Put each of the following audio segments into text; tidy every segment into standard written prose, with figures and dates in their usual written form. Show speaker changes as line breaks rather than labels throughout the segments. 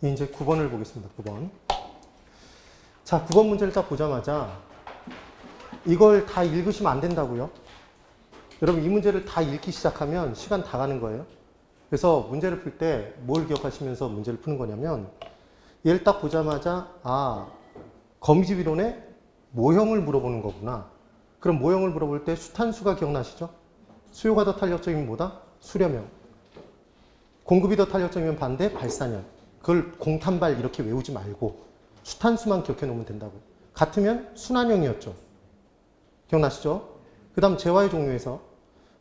이제 9번을 보겠습니다. 9번. 자, 9번 문제를 딱 보자마자 이걸 다 읽으시면 안 된다고요. 여러분 이 문제를 다 읽기 시작하면 시간 다 가는 거예요. 그래서 문제를 풀 때 뭘 기억하시면서 문제를 푸는 거냐면 얘를 딱 보자마자 거미집 이론의 모형을 물어보는 거구나. 그럼 모형을 물어볼 때 수탄수가 기억나시죠? 수요가 더 탄력적이면 뭐다? 수렴형. 공급이 더 탄력적이면 반대 발산형. 그걸 공탄발 이렇게 외우지 말고 수탄수만 기억해 놓으면 된다고. 같으면 순환형이었죠. 기억나시죠? 그 다음 재화의 종류에서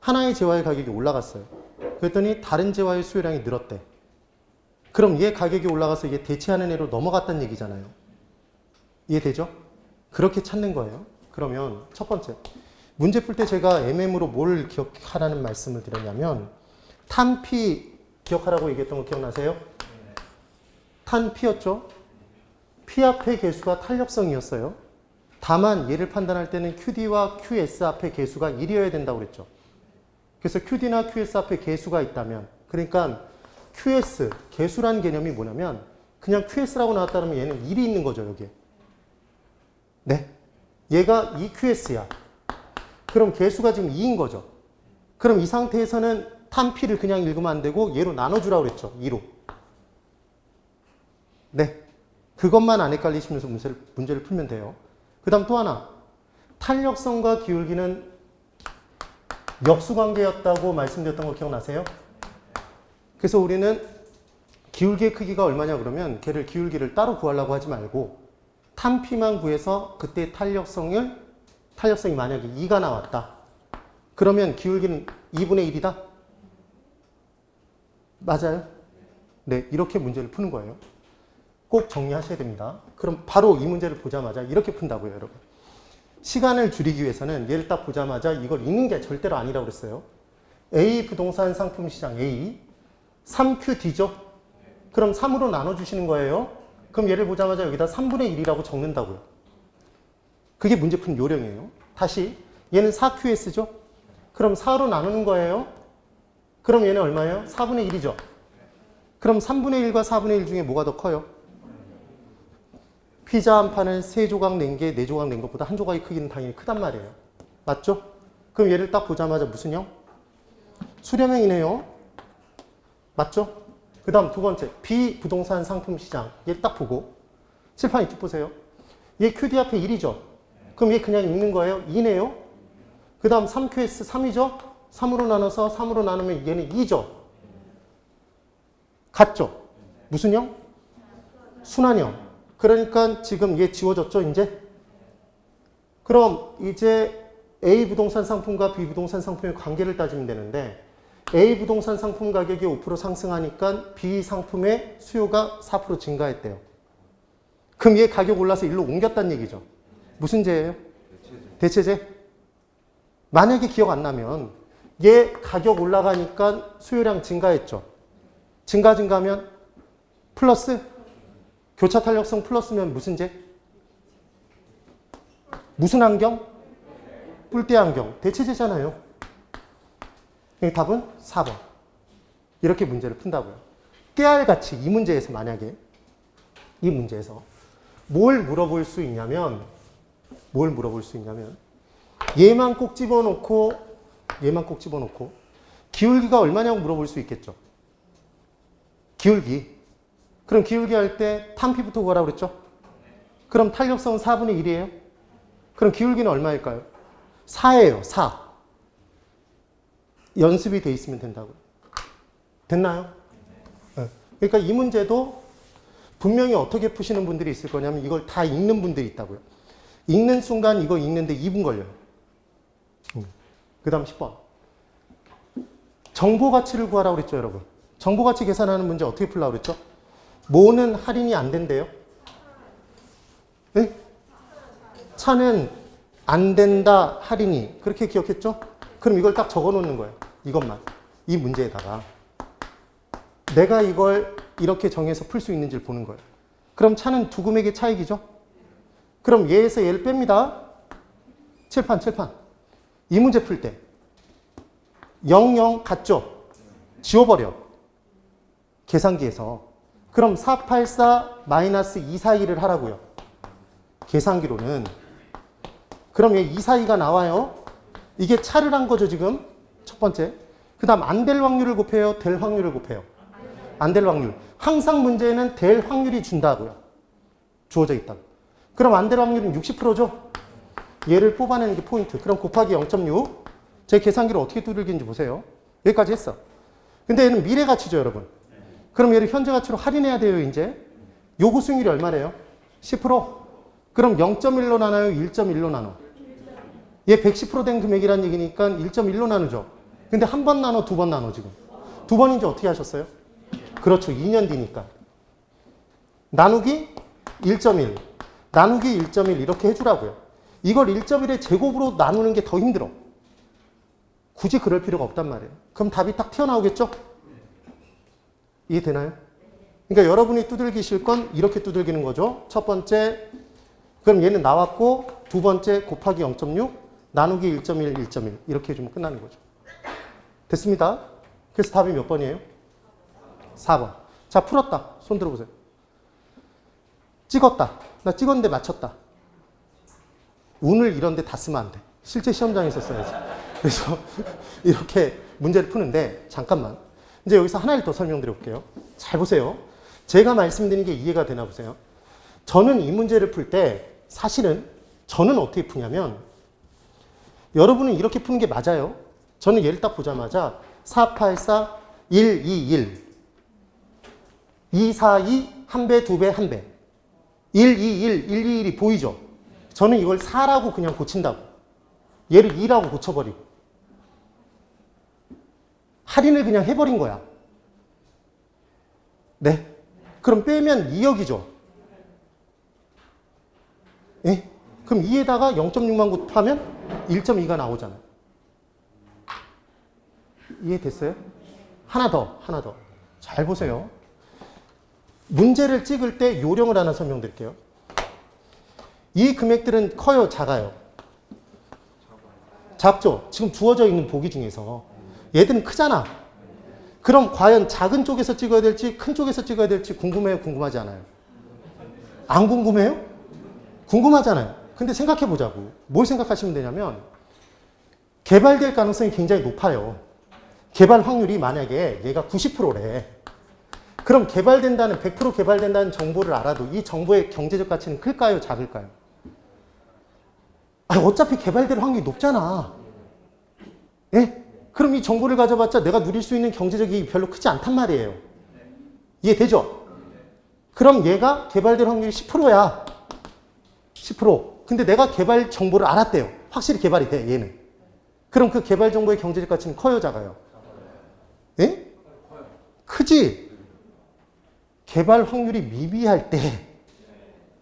하나의 재화의 가격이 올라갔어요. 그랬더니 다른 재화의 수요량이 늘었대. 그럼 얘 가격이 올라가서 얘 대체하는 애로 넘어갔다는 얘기잖아요. 이해되죠? 그렇게 찾는 거예요. 그러면 첫 번째, 문제 풀 때 제가 MM으로 뭘 기억하라는 말씀을 드렸냐면 탄피 기억하라고 얘기했던 거 기억나세요? 탄피였죠? P 앞의 개수가 탄력성이었어요. 다만 얘를 판단할 때는 QD와 QS 앞의 개수가 1이어야 된다고 그랬죠. 그래서 QD나 QS 앞에 개수가 있다면, 그러니까 QS, 개수라는 개념이 뭐냐면 그냥 QS라고 나왔다면 얘는 1이 있는 거죠, 여기에. 네. 얘가 2QS야. 그럼 개수가 지금 2인 거죠. 그럼 이 상태에서는 탄피를 그냥 읽으면 안 되고 얘로 나눠주라고 그랬죠, 2로. 네. 그것만 안 헷갈리시면서 문제를 풀면 돼요. 그 다음 또 하나. 탄력성과 기울기는 역수관계였다고 말씀드렸던 거 기억나세요? 그래서 우리는 기울기의 크기가 얼마냐 그러면 걔를 기울기를 따로 구하려고 하지 말고 탄피만 구해서 그때 탄력성이 만약에 2가 나왔다. 그러면 기울기는 2분의 1이다? 맞아요? 네, 이렇게 문제를 푸는 거예요. 꼭 정리하셔야 됩니다. 그럼 바로 이 문제를 보자마자 이렇게 푼다고요, 여러분. 시간을 줄이기 위해서는 얘를 딱 보자마자 이걸 읽는 게 절대로 아니라고 그랬어요. A 부동산 상품 시장 A 3QD죠? 그럼 3으로 나눠주시는 거예요. 그럼 얘를 보자마자 여기다 3분의 1이라고 적는다고요. 그게 문제 푸는 요령이에요. 다시 얘는 4QS죠? 그럼 4로 나누는 거예요. 그럼 얘는 얼마예요? 4분의 1이죠? 그럼 3분의 1과 4분의 1 중에 뭐가 더 커요? 피자 한 판을 3조각 낸 게 4조각 낸 것보다 한 조각의 크기는 당연히 크단 말이에요. 맞죠? 그럼 얘를 딱 보자마자 무슨 형? 수렴형이네요. 맞죠? 그 다음 두 번째, 비부동산 상품 시장. 얘 딱 보고 칠판 이쪽 보세요. 얘 QD 앞에 1이죠? 그럼 얘 그냥 읽는 거예요? 2네요. 그 다음 3QS 3이죠? 3으로 나눠서 3으로 나누면 얘는 2죠? 같죠? 무슨 형? 순환형. 그러니까 지금 얘 지워졌죠, 이제? 그럼 이제 A 부동산 상품과 B 부동산 상품의 관계를 따지면 되는데 A 부동산 상품 가격이 5% 상승하니까 B 상품의 수요가 4% 증가했대요. 그럼 얘 가격 올라서 일로 옮겼다는 얘기죠. 무슨 제예요? 대체제. 만약에 기억 안 나면 얘 가격 올라가니까 수요량 증가했죠. 증가하면 플러스? 교차 탄력성 플러스면 무슨 제? 무슨 안경? 뿔대 안경. 대체제잖아요. 답은 4번. 이렇게 문제를 푼다고요. 깨알같이 이 문제에서 만약에 이 문제에서 뭘 물어볼 수 있냐면 얘만 꼭 집어넣고 기울기가 얼마냐고 물어볼 수 있겠죠. 기울기. 그럼 기울기 할 때 탄피부터 구하라고 그랬죠? 그럼 탄력성은 4분의 1이에요? 그럼 기울기는 얼마일까요? 4예요, 4. 연습이 돼 있으면 된다고요. 됐나요? 네. 그러니까 이 문제도 분명히 어떻게 푸시는 분들이 있을 거냐면 이걸 다 읽는 분들이 있다고요. 읽는 순간 이거 읽는데 2분 걸려요. 그 다음 10번. 정보가치를 구하라고 그랬죠, 여러분. 정보가치 계산하는 문제 어떻게 풀라고 그랬죠? 뭐는 할인이 안 된대요? 네? 차는 안 된다, 할인이. 그렇게 기억했죠? 그럼 이걸 딱 적어 놓는 거예요. 이것만. 이 문제에다가. 내가 이걸 이렇게 정해서 풀 수 있는지를 보는 거예요. 그럼 차는 두 금액의 차익이죠? 그럼 얘에서 얘를 뺍니다. 칠판. 이 문제 풀 때. 0, 0 같죠? 지워버려. 계산기에서. 그럼 484 마이너스 242를 하라고요. 계산기로는. 그럼 얘 242가 나와요. 이게 차를 한 거죠, 지금. 첫 번째. 그 다음 안 될 확률을 곱해요? 될 확률을 곱해요? 안 될 확률. 항상 문제는 될 확률이 준다고요. 주어져 있다. 그럼 안 될 확률은 60%죠? 얘를 뽑아내는 게 포인트. 그럼 곱하기 0.6. 제 계산기를 어떻게 두들기는지 보세요. 여기까지 했어. 근데 얘는 미래 가치죠, 여러분. 그럼 얘를 현재 가치로 할인해야 돼요, 이제. 요구 수익률이 얼마래요? 10%. 그럼 0.1로 나눠요? 1.1로 나눠? 얘 110%된 금액이란 얘기니까 1.1로 나누죠. 근데 한 번 나눠, 두 번 나눠, 지금. 두 번인지 어떻게 하셨어요? 그렇죠. 2년 뒤니까. 나누기 1.1. 나누기 1.1 이렇게 해주라고요. 이걸 1.1의 제곱으로 나누는 게 더 힘들어. 굳이 그럴 필요가 없단 말이에요. 그럼 답이 딱 튀어나오겠죠? 이해되나요? 그러니까 여러분이 두들기실 건 이렇게 두들기는 거죠. 첫 번째, 그럼 얘는 나왔고, 두 번째 곱하기 0.6, 나누기 1.1, 1.1 이렇게 해주면 끝나는 거죠. 됐습니다. 그래서 답이 몇 번이에요? 4번. 자, 풀었다. 손 들어보세요. 찍었다. 나 찍었는데 맞췄다. 운을 이런 데 다 쓰면 안 돼. 실제 시험장에서 써야지. 그래서 이렇게 문제를 푸는데 잠깐만. 이제 여기서 하나를 더 설명드려 볼게요. 잘 보세요. 제가 말씀드린 게 이해가 되나 보세요. 저는 이 문제를 풀 때 사실은 저는 어떻게 푸냐면 여러분은 이렇게 푸는 게 맞아요. 저는 얘를 딱 보자마자 484, 121, 242, 1배, 2배, 1배. 121, 121이 보이죠? 저는 이걸 4라고 그냥 고친다고. 얘를 2라고 고쳐버리고. 할인을 그냥 해버린 거야. 네. 그럼 빼면 2억이죠. 예? 그럼 2에다가 0.6만 곱하면 1.2가 나오잖아요. 이해됐어요? 하나 더. 잘 보세요. 문제를 찍을 때 요령을 하나 설명드릴게요. 이 금액들은 커요, 작아요? 작죠? 지금 주어져 있는 보기 중에서. 얘들은 크잖아. 그럼 과연 작은 쪽에서 찍어야 될지 큰 쪽에서 찍어야 될지 궁금해요? 궁금하지 않아요? 안 궁금해요? 궁금하잖아요. 근데 생각해 보자고. 뭘 생각하시면 되냐면 개발될 가능성이 굉장히 높아요. 개발 확률이 만약에 얘가 90%래. 그럼 개발된다는 100% 개발된다는 정보를 알아도 이 정보의 경제적 가치는 클까요? 작을까요? 어차피 개발될 확률이 높잖아. 예? 그럼 이 정보를 가져봤자 내가 누릴 수 있는 경제적 이익이 별로 크지 않단 말이에요. 이해되죠? 그럼 얘가 개발될 확률이 10%야. 10%. 근데 내가 개발 정보를 알았대요. 확실히 개발이 돼, 얘는. 그럼 그 개발 정보의 경제적 가치는 커요, 작아요? 예? 크지? 개발 확률이 미비할 때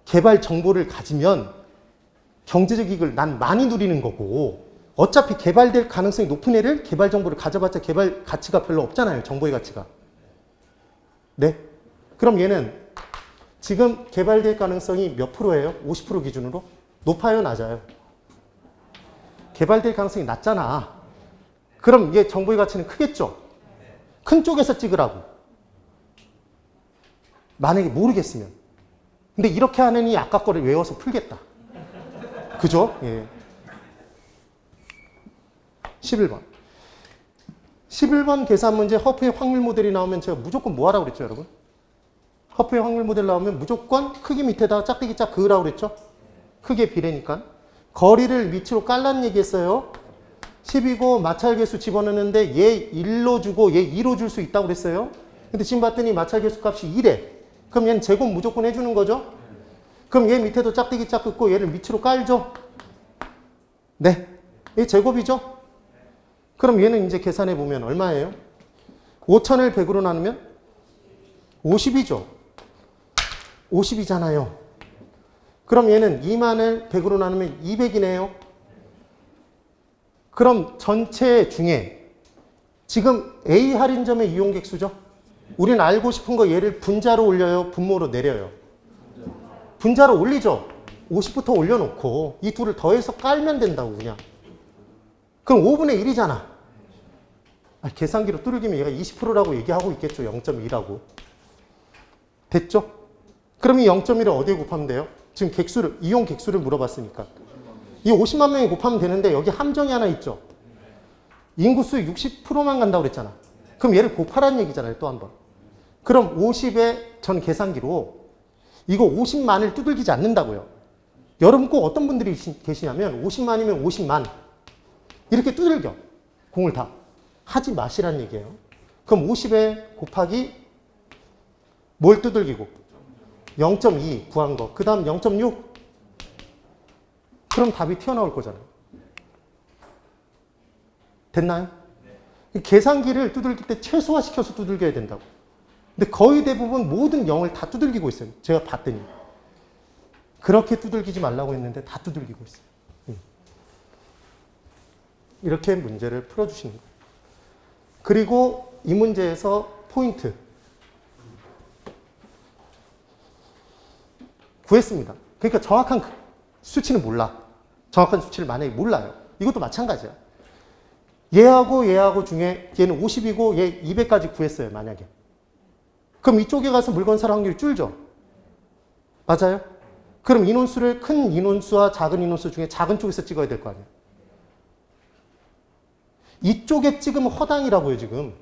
개발 정보를 가지면 경제적 이익을 난 많이 누리는 거고 어차피 개발될 가능성이 높은 애를 개발 정보를 가져봤자 개발 가치가 별로 없잖아요. 정보의 가치가. 네? 그럼 얘는 지금 개발될 가능성이 몇 프로예요? 50% 기준으로? 높아요? 낮아요? 개발될 가능성이 낮잖아. 그럼 얘 정보의 가치는 크겠죠? 큰 쪽에서 찍으라고. 만약에 모르겠으면. 근데 이렇게 하느니 아까 거를 외워서 풀겠다. 그죠? 예. 11번. 11번 계산 문제 허프의 확률 모델이 나오면 제가 무조건 뭐 하라고 그랬죠, 여러분? 허프의 확률 모델 나오면 무조건 크기 밑에다가 짝대기 짝 그으라고 그랬죠? 크게 비례니까. 거리를 밑으로 깔라는 얘기했어요. 10이고 마찰계수 집어넣는데 얘 1로 주고 얘 2로 줄 수 있다고 그랬어요. 근데 지금 봤더니 마찰계수 값이 2래. 그럼 얘는 제곱 무조건 해주는 거죠? 그럼 얘 밑에도 짝대기 짝 긋고 얘를 밑으로 깔죠? 네. 얘 제곱이죠? 그럼 얘는 이제 계산해 보면 얼마예요? 5,000을 100으로 나누면 50이죠? 50이잖아요. 그럼 얘는 20,000을 100으로 나누면 200이네요. 그럼 전체 중에 지금 A 할인점의 이용객 수죠? 우리는 알고 싶은 거 얘를 분자로 올려요? 분모로 내려요? 분자로 올리죠? 50부터 올려놓고 이 둘을 더해서 깔면 된다고 그냥. 그럼 5분의 1이잖아. 계산기로 뚫기면 얘가 20%라고 얘기하고 있겠죠. 0.2라고. 됐죠? 그럼 이 0.1을 어디에 곱하면 돼요? 지금 객수를, 이용 객수를 물어봤으니까. 이 50만 명에 곱하면 되는데 여기 함정이 하나 있죠? 인구수 60%만 간다고 그랬잖아. 그럼 얘를 곱하라는 얘기잖아요, 또 한 번. 그럼 50의 전 계산기로 이거 50만을 두들기지 않는다고요. 여러분 꼭 어떤 분들이 계시냐면 50만이면 50만 이렇게 두들겨. 공을 다. 하지 마시라는 얘기예요. 그럼 50에 곱하기 뭘 두들기고? 0.2 구한 거. 그 다음 0.6? 그럼 답이 튀어나올 거잖아요. 됐나요? 계산기를 두들길 때 최소화시켜서 두들겨야 된다고. 근데 거의 대부분 모든 0을 다 두들기고 있어요. 제가 봤더니. 그렇게 두들기지 말라고 했는데 다 두들기고 있어요. 이렇게 문제를 풀어주시는 거예요. 그리고 이 문제에서 포인트. 구했습니다. 그러니까 정확한 수치는 몰라. 정확한 수치를 만약에 몰라요. 이것도 마찬가지야. 얘하고 중에 얘는 50이고 얘 200까지 구했어요. 만약에. 그럼 이쪽에 가서 물건 살 확률이 줄죠. 맞아요? 그럼 인원수를 큰 인원수와 작은 인원수 중에 작은 쪽에서 찍어야 될 거 아니에요. 이쪽에 찍으면 허당이라고요, 지금.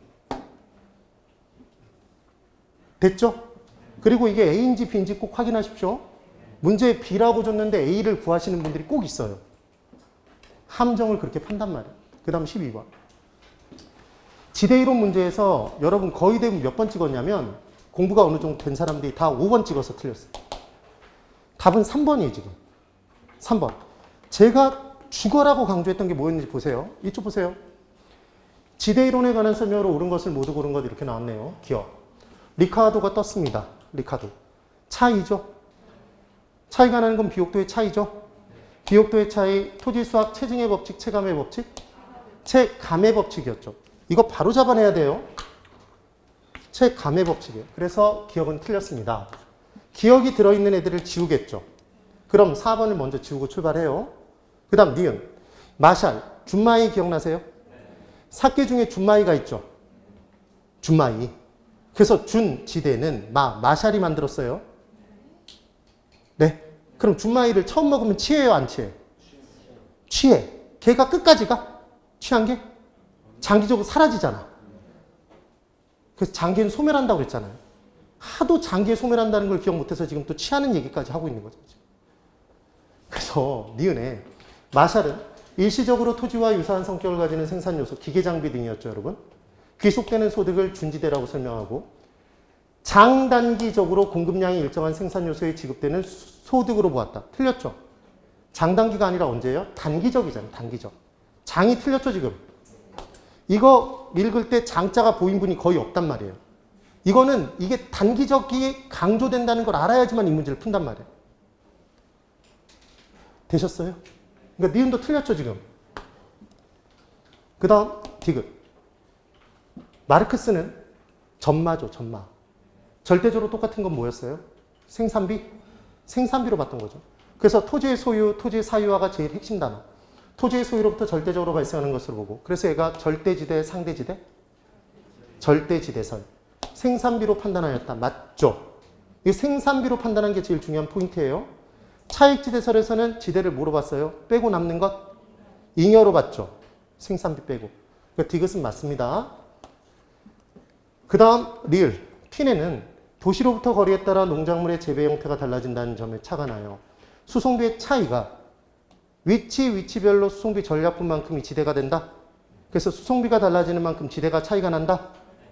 됐죠? 그리고 이게 A인지 B인지 꼭 확인하십시오. 문제에 B라고 줬는데 A를 구하시는 분들이 꼭 있어요. 함정을 그렇게 판단 말이에요. 그 다음 12번. 지대이론 문제에서 여러분 거의 대부분 몇 번 찍었냐면 공부가 어느 정도 된 사람들이 다 5번 찍어서 틀렸어요. 답은 3번이에요, 지금. 3번. 제가 죽어라고 강조했던 게 뭐였는지 보세요. 이쪽 보세요. 지대이론에 관한 설명으로 옳은 것을 모두 고른 것 이렇게 나왔네요. 기억. 리카르도가 떴습니다. 리카르도. 차이죠. 차이가 나는 건 비옥도의 차이죠. 비옥도의 차이, 토지수학, 체증의 법칙, 체감의 법칙, 체감의 법칙이었죠. 이거 바로 잡아내야 돼요. 체감의 법칙이에요. 그래서 기억은 틀렸습니다. 기억이 들어있는 애들을 지우겠죠. 그럼 4번을 먼저 지우고 출발해요. 그 다음 니은. 마샬, 준마이 기억나세요? 사계 중에 준마이가 있죠. 준마이. 그래서 준 지대는 마샬이 만들었어요. 네. 그럼 준마이를 처음 먹으면 취해요, 안 취해? 취해. 걔가 끝까지 가? 취한 게? 장기적으로 사라지잖아. 그래서 장기는 소멸한다고 그랬잖아요. 하도 장기에 소멸한다는 걸 기억 못해서 지금 또 취하는 얘기까지 하고 있는 거죠. 그래서 니은에 마샬은 일시적으로 토지와 유사한 성격을 가지는 생산 요소, 기계 장비 등이었죠, 여러분. 귀속되는 소득을 준지대라고 설명하고 장단기적으로 공급량이 일정한 생산 요소에 지급되는 소득으로 보았다. 틀렸죠? 장단기가 아니라 언제예요? 단기적이잖아요. 단기적. 장이 틀렸죠, 지금. 이거 읽을 때 장자가 보인 분이 거의 없단 말이에요. 이거는 이게 단기적이 강조된다는 걸 알아야지만 이 문제를 푼단 말이에요. 되셨어요? 그러니까 니은도 틀렸죠, 지금. 그 다음 디귿. 마르크스는 전마죠, 전마. 절대적으로 똑같은 건 뭐였어요? 생산비? 생산비로 봤던 거죠. 그래서 토지의 소유, 토지의 사유화가 제일 핵심 단어. 토지의 소유로부터 절대적으로 발생하는 것으로 보고. 그래서 얘가 절대지대, 상대지대? 절대지대설. 생산비로 판단하였다. 맞죠? 이 생산비로 판단한 게 제일 중요한 포인트예요. 차익지대설에서는 지대를 뭐로 봤어요? 빼고 남는 것? 잉여로 봤죠? 생산비 빼고. 그러니까 디귿은 맞습니다. 그 다음 리을. 피네는 도시로부터 거리에 따라 농작물의 재배 형태가 달라진다는 점에 차가 나요. 수송비의 차이가 위치별로 수송비 전략분만큼이 지대가 된다. 그래서 수송비가 달라지는 만큼 지대가 차이가 난다.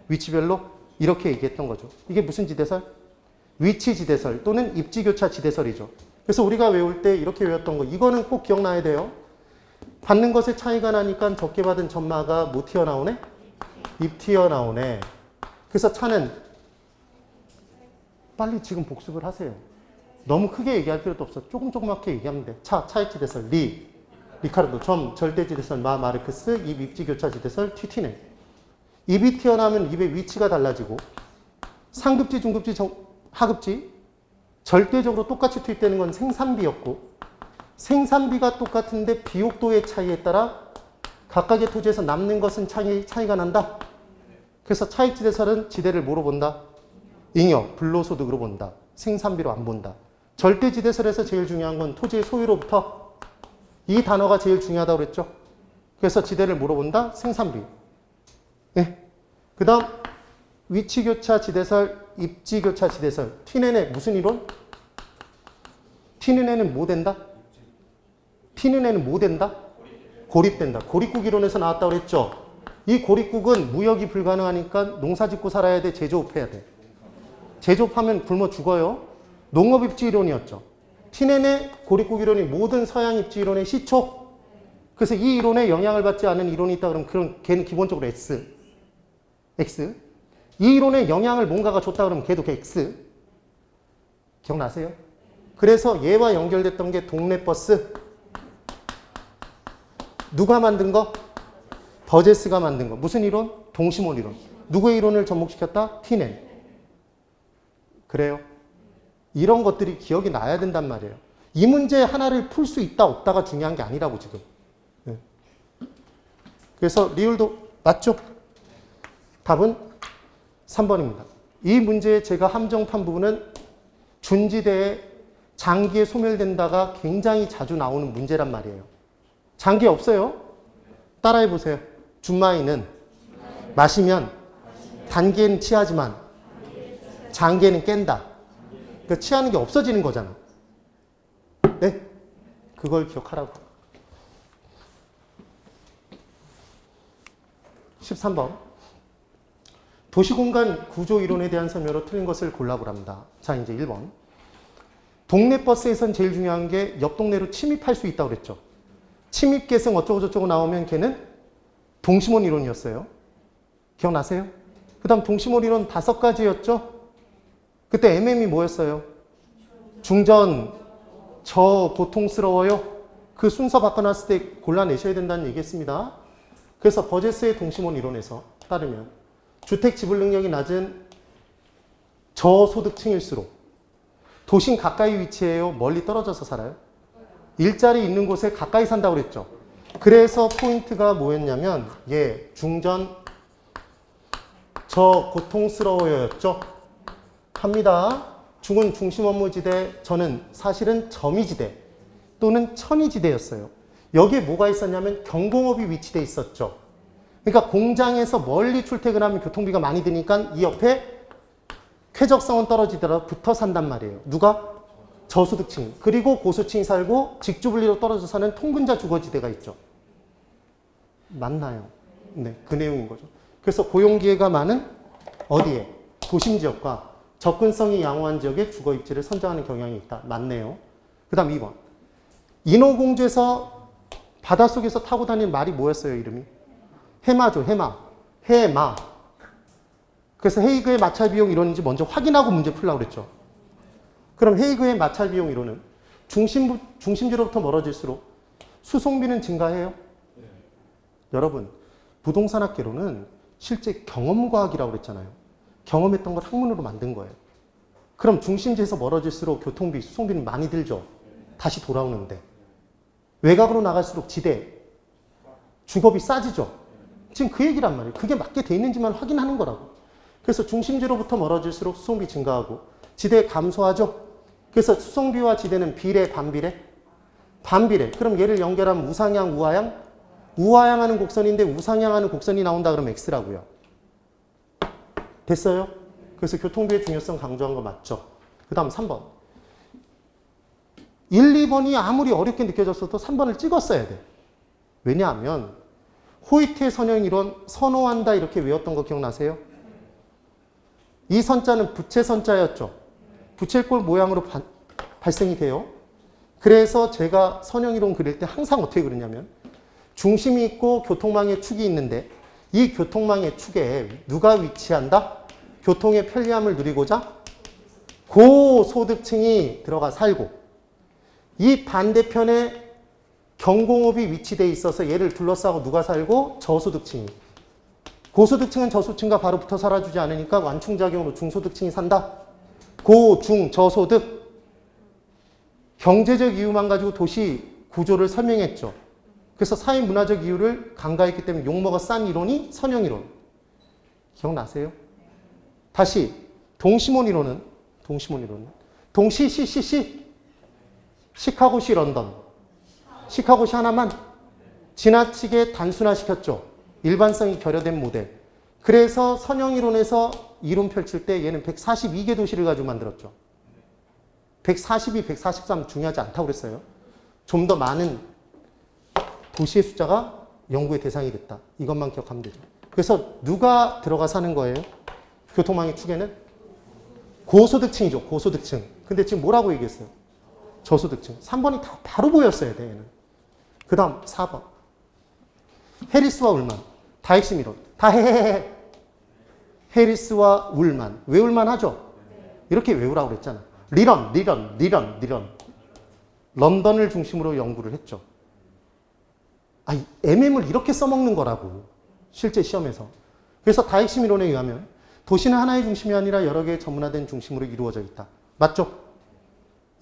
위치별로 이렇게 얘기했던 거죠. 이게 무슨 지대설? 위치지대설 또는 입지교차 지대설이죠. 그래서 우리가 외울 때 이렇게 외웠던 거 이거는 꼭 기억나야 돼요. 받는 것에 차이가 나니까 적게 받은 전마가 뭐 튀어나오네? 입 튀어나오네. 그래서 차는 빨리 지금 복습을 하세요. 너무 크게 얘기할 필요도 없어. 조그맣게 얘기하면 돼. 차익지대설, 리카르도, 절대지대설, 마르크스, 입, 입지교차지대설, 튀네. 입이 튀어나오면 입의 위치가 달라지고 상급지, 중급지, 하급지 절대적으로 똑같이 투입되는 건 생산비였고 생산비가 똑같은데 비옥도의 차이에 따라 각각의 토지에서 남는 것은 차이가 난다. 그래서 차익지대설은 지대를 뭐로 본다? 잉여, 불로소득으로 본다. 생산비로 안 본다. 절대지대설에서 제일 중요한 건 토지의 소유로부터 이 단어가 제일 중요하다고 그랬죠. 그래서 지대를 뭐로 본다? 생산비. 네. 그 다음 위치교차 지대설, 입지교차 지대설. T는 무슨 이론? T는 애는 뭐 된다? T는 애는 뭐 된다? 고립된다. 고립국 이론에서 나왔다고 그랬죠. 이 고립국은 무역이 불가능하니까 농사 짓고 살아야 돼, 제조업해야 돼. 제조업하면 굶어 죽어요. 농업입지 이론이었죠. T넨의 고립국 이론이 모든 서양 입지 이론의 시초. 그래서 이 이론에 영향을 받지 않은 이론이 있다 그러면 걔는 기본적으로 X. 이 이론에 영향을 뭔가가 줬다 그러면 걔도 X. 기억나세요? 그래서 얘와 연결됐던 게 동네 버스. 누가 만든 거? 버제스가 만든 거. 무슨 이론? 동시몰 이론. 누구의 이론을 접목시켰다? T넨. 그래요. 이런 것들이 기억이 나야 된단 말이에요. 이 문제 하나를 풀 수 있다 없다가 중요한 게 아니라고 지금. 네. 그래서 리을도 맞죠? 답은 3번입니다. 이 문제에 제가 함정판 부분은 준지대에 장기에 소멸된다가 굉장히 자주 나오는 문제란 말이에요. 장기 없어요? 따라해보세요. 준마이는 마시면 단기에는 취하지만 장기에는 깬다. 그러니까 취하는 게 없어지는 거잖아. 네? 그걸 기억하라고. 13번. 도시공간 구조 이론에 대한 설명으로 틀린 것을 골라보랍니다. 자, 이제 1번. 동네 버스에선 제일 중요한 게 옆 동네로 침입할 수 있다고 그랬죠. 침입 계승 어쩌고저쩌고 나오면 걔는 동시몬 이론이었어요. 기억나세요? 그 다음 동시몬 이론 5가지였죠. 그때 MM이 뭐였어요? 중전, 저, 고통스러워요. 그 순서 바꿔놨을 때 골라내셔야 된다는 얘기했습니다. 그래서 버제스의 동시몬 이론에서 따르면 주택 지불 능력이 낮은 저소득층일수록 도심 가까이 위치해요? 멀리 떨어져서 살아요? 일자리 있는 곳에 가까이 산다고 그랬죠. 그래서 포인트가 뭐였냐면 중전, 저, 고통스러워요였죠. 합니다. 중은 중심 업무지대, 저는 사실은 점이지대 또는 천이지대였어요. 여기에 뭐가 있었냐면 경공업이 위치돼 있었죠. 그러니까 공장에서 멀리 출퇴근하면 교통비가 많이 드니까 이 옆에 쾌적성은 떨어지더라도 붙어 산단 말이에요. 누가? 저소득층. 그리고 고소층이 살고 직주분리로 떨어져 사는 통근자 주거지대가 있죠. 맞나요? 네, 그 내용인 거죠. 그래서 고용기회가 많은 어디에? 도심지역과 접근성이 양호한 지역의 주거입지를 선정하는 경향이 있다. 맞네요. 그 다음 2번. 인어공주에서 바닷속에서 타고 다니는 말이 뭐였어요, 이름이? 해마죠, 해마. 그래서 헤이그의 마찰 비용 이론인지 먼저 확인하고 문제 풀라고 그랬죠. 그럼 헤이그의 마찰 비용 이론은 중심지로부터 멀어질수록 수송비는 증가해요? 네. 여러분, 부동산학개론은 실제 경험과학이라고 그랬잖아요. 경험했던 걸 학문으로 만든 거예요. 그럼 중심지에서 멀어질수록 교통비, 수송비는 많이 들죠. 다시 돌아오는데. 외곽으로 나갈수록 지대, 주거비 싸지죠. 지금 그 얘기란 말이에요. 그게 맞게 돼 있는지만 확인하는 거라고. 그래서 중심지로부터 멀어질수록 수송비 증가하고 지대 감소하죠. 그래서 수송비와 지대는 비례, 반비례? 반비례. 그럼 얘를 연결하면 우상향, 우하향? 우하향하는 곡선인데 우상향하는 곡선이 나온다 그러면 X라고요. 됐어요? 그래서 교통비의 중요성 강조한 거 맞죠? 그 다음 3번. 1, 2번이 아무리 어렵게 느껴졌어도 3번을 찍었어야 돼. 왜냐하면 호이트의 선형 이론 선호한다 이렇게 외웠던 거 기억나세요? 이 선자는 부채 선자였죠. 부채꼴 모양으로 발생이 돼요. 그래서 제가 선형 이론 그릴 때 항상 어떻게 그리냐면 중심이 있고 교통망의 축이 있는데 이 교통망의 축에 누가 위치한다? 교통의 편리함을 누리고자 고소득층이 들어가 살고 이 반대편에 경공업이 위치되어 있어서 얘를 둘러싸고 누가 살고? 저소득층이. 고소득층은 저소득층과 바로 붙어 살아주지 않으니까 완충작용으로 중소득층이 산다. 고, 중, 저소득. 경제적 이유만 가지고 도시 구조를 설명했죠. 그래서 사회문화적 이유를 간과했기 때문에 욕먹어 싼 이론이 선형 이론. 기억나세요? 다시 동시몬 이론은 시카고시 런던. 시카고시 하나만 지나치게 단순화시켰죠. 일반성이 결여된 모델. 그래서 선형 이론에서 이론 펼칠 때 얘는 142개 도시를 가지고 만들었죠. 142, 143 중요하지 않다고 그랬어요. 좀 더 많은 도시의 숫자가 연구의 대상이 됐다. 이것만 기억하면 되죠. 그래서 누가 들어가 사는 거예요? 교통망의 축에는 고소득층이죠. 고소득층. 근데 지금 뭐라고 얘기했어요? 저소득층. 3번이 다 바로 보였어야 돼. 얘는. 그 다음 4번. 해리스와 울만. 다 핵심 이론. 다 해해해. 해리스와 울만. 외울만 하죠? 이렇게 외우라고 그랬잖아. 리런. 런던을 중심으로 연구를 했죠. MM을 이렇게 써먹는 거라고. 실제 시험에서. 그래서 다핵심 이론에 의하면 도시는 하나의 중심이 아니라 여러 개의 전문화된 중심으로 이루어져 있다. 맞죠?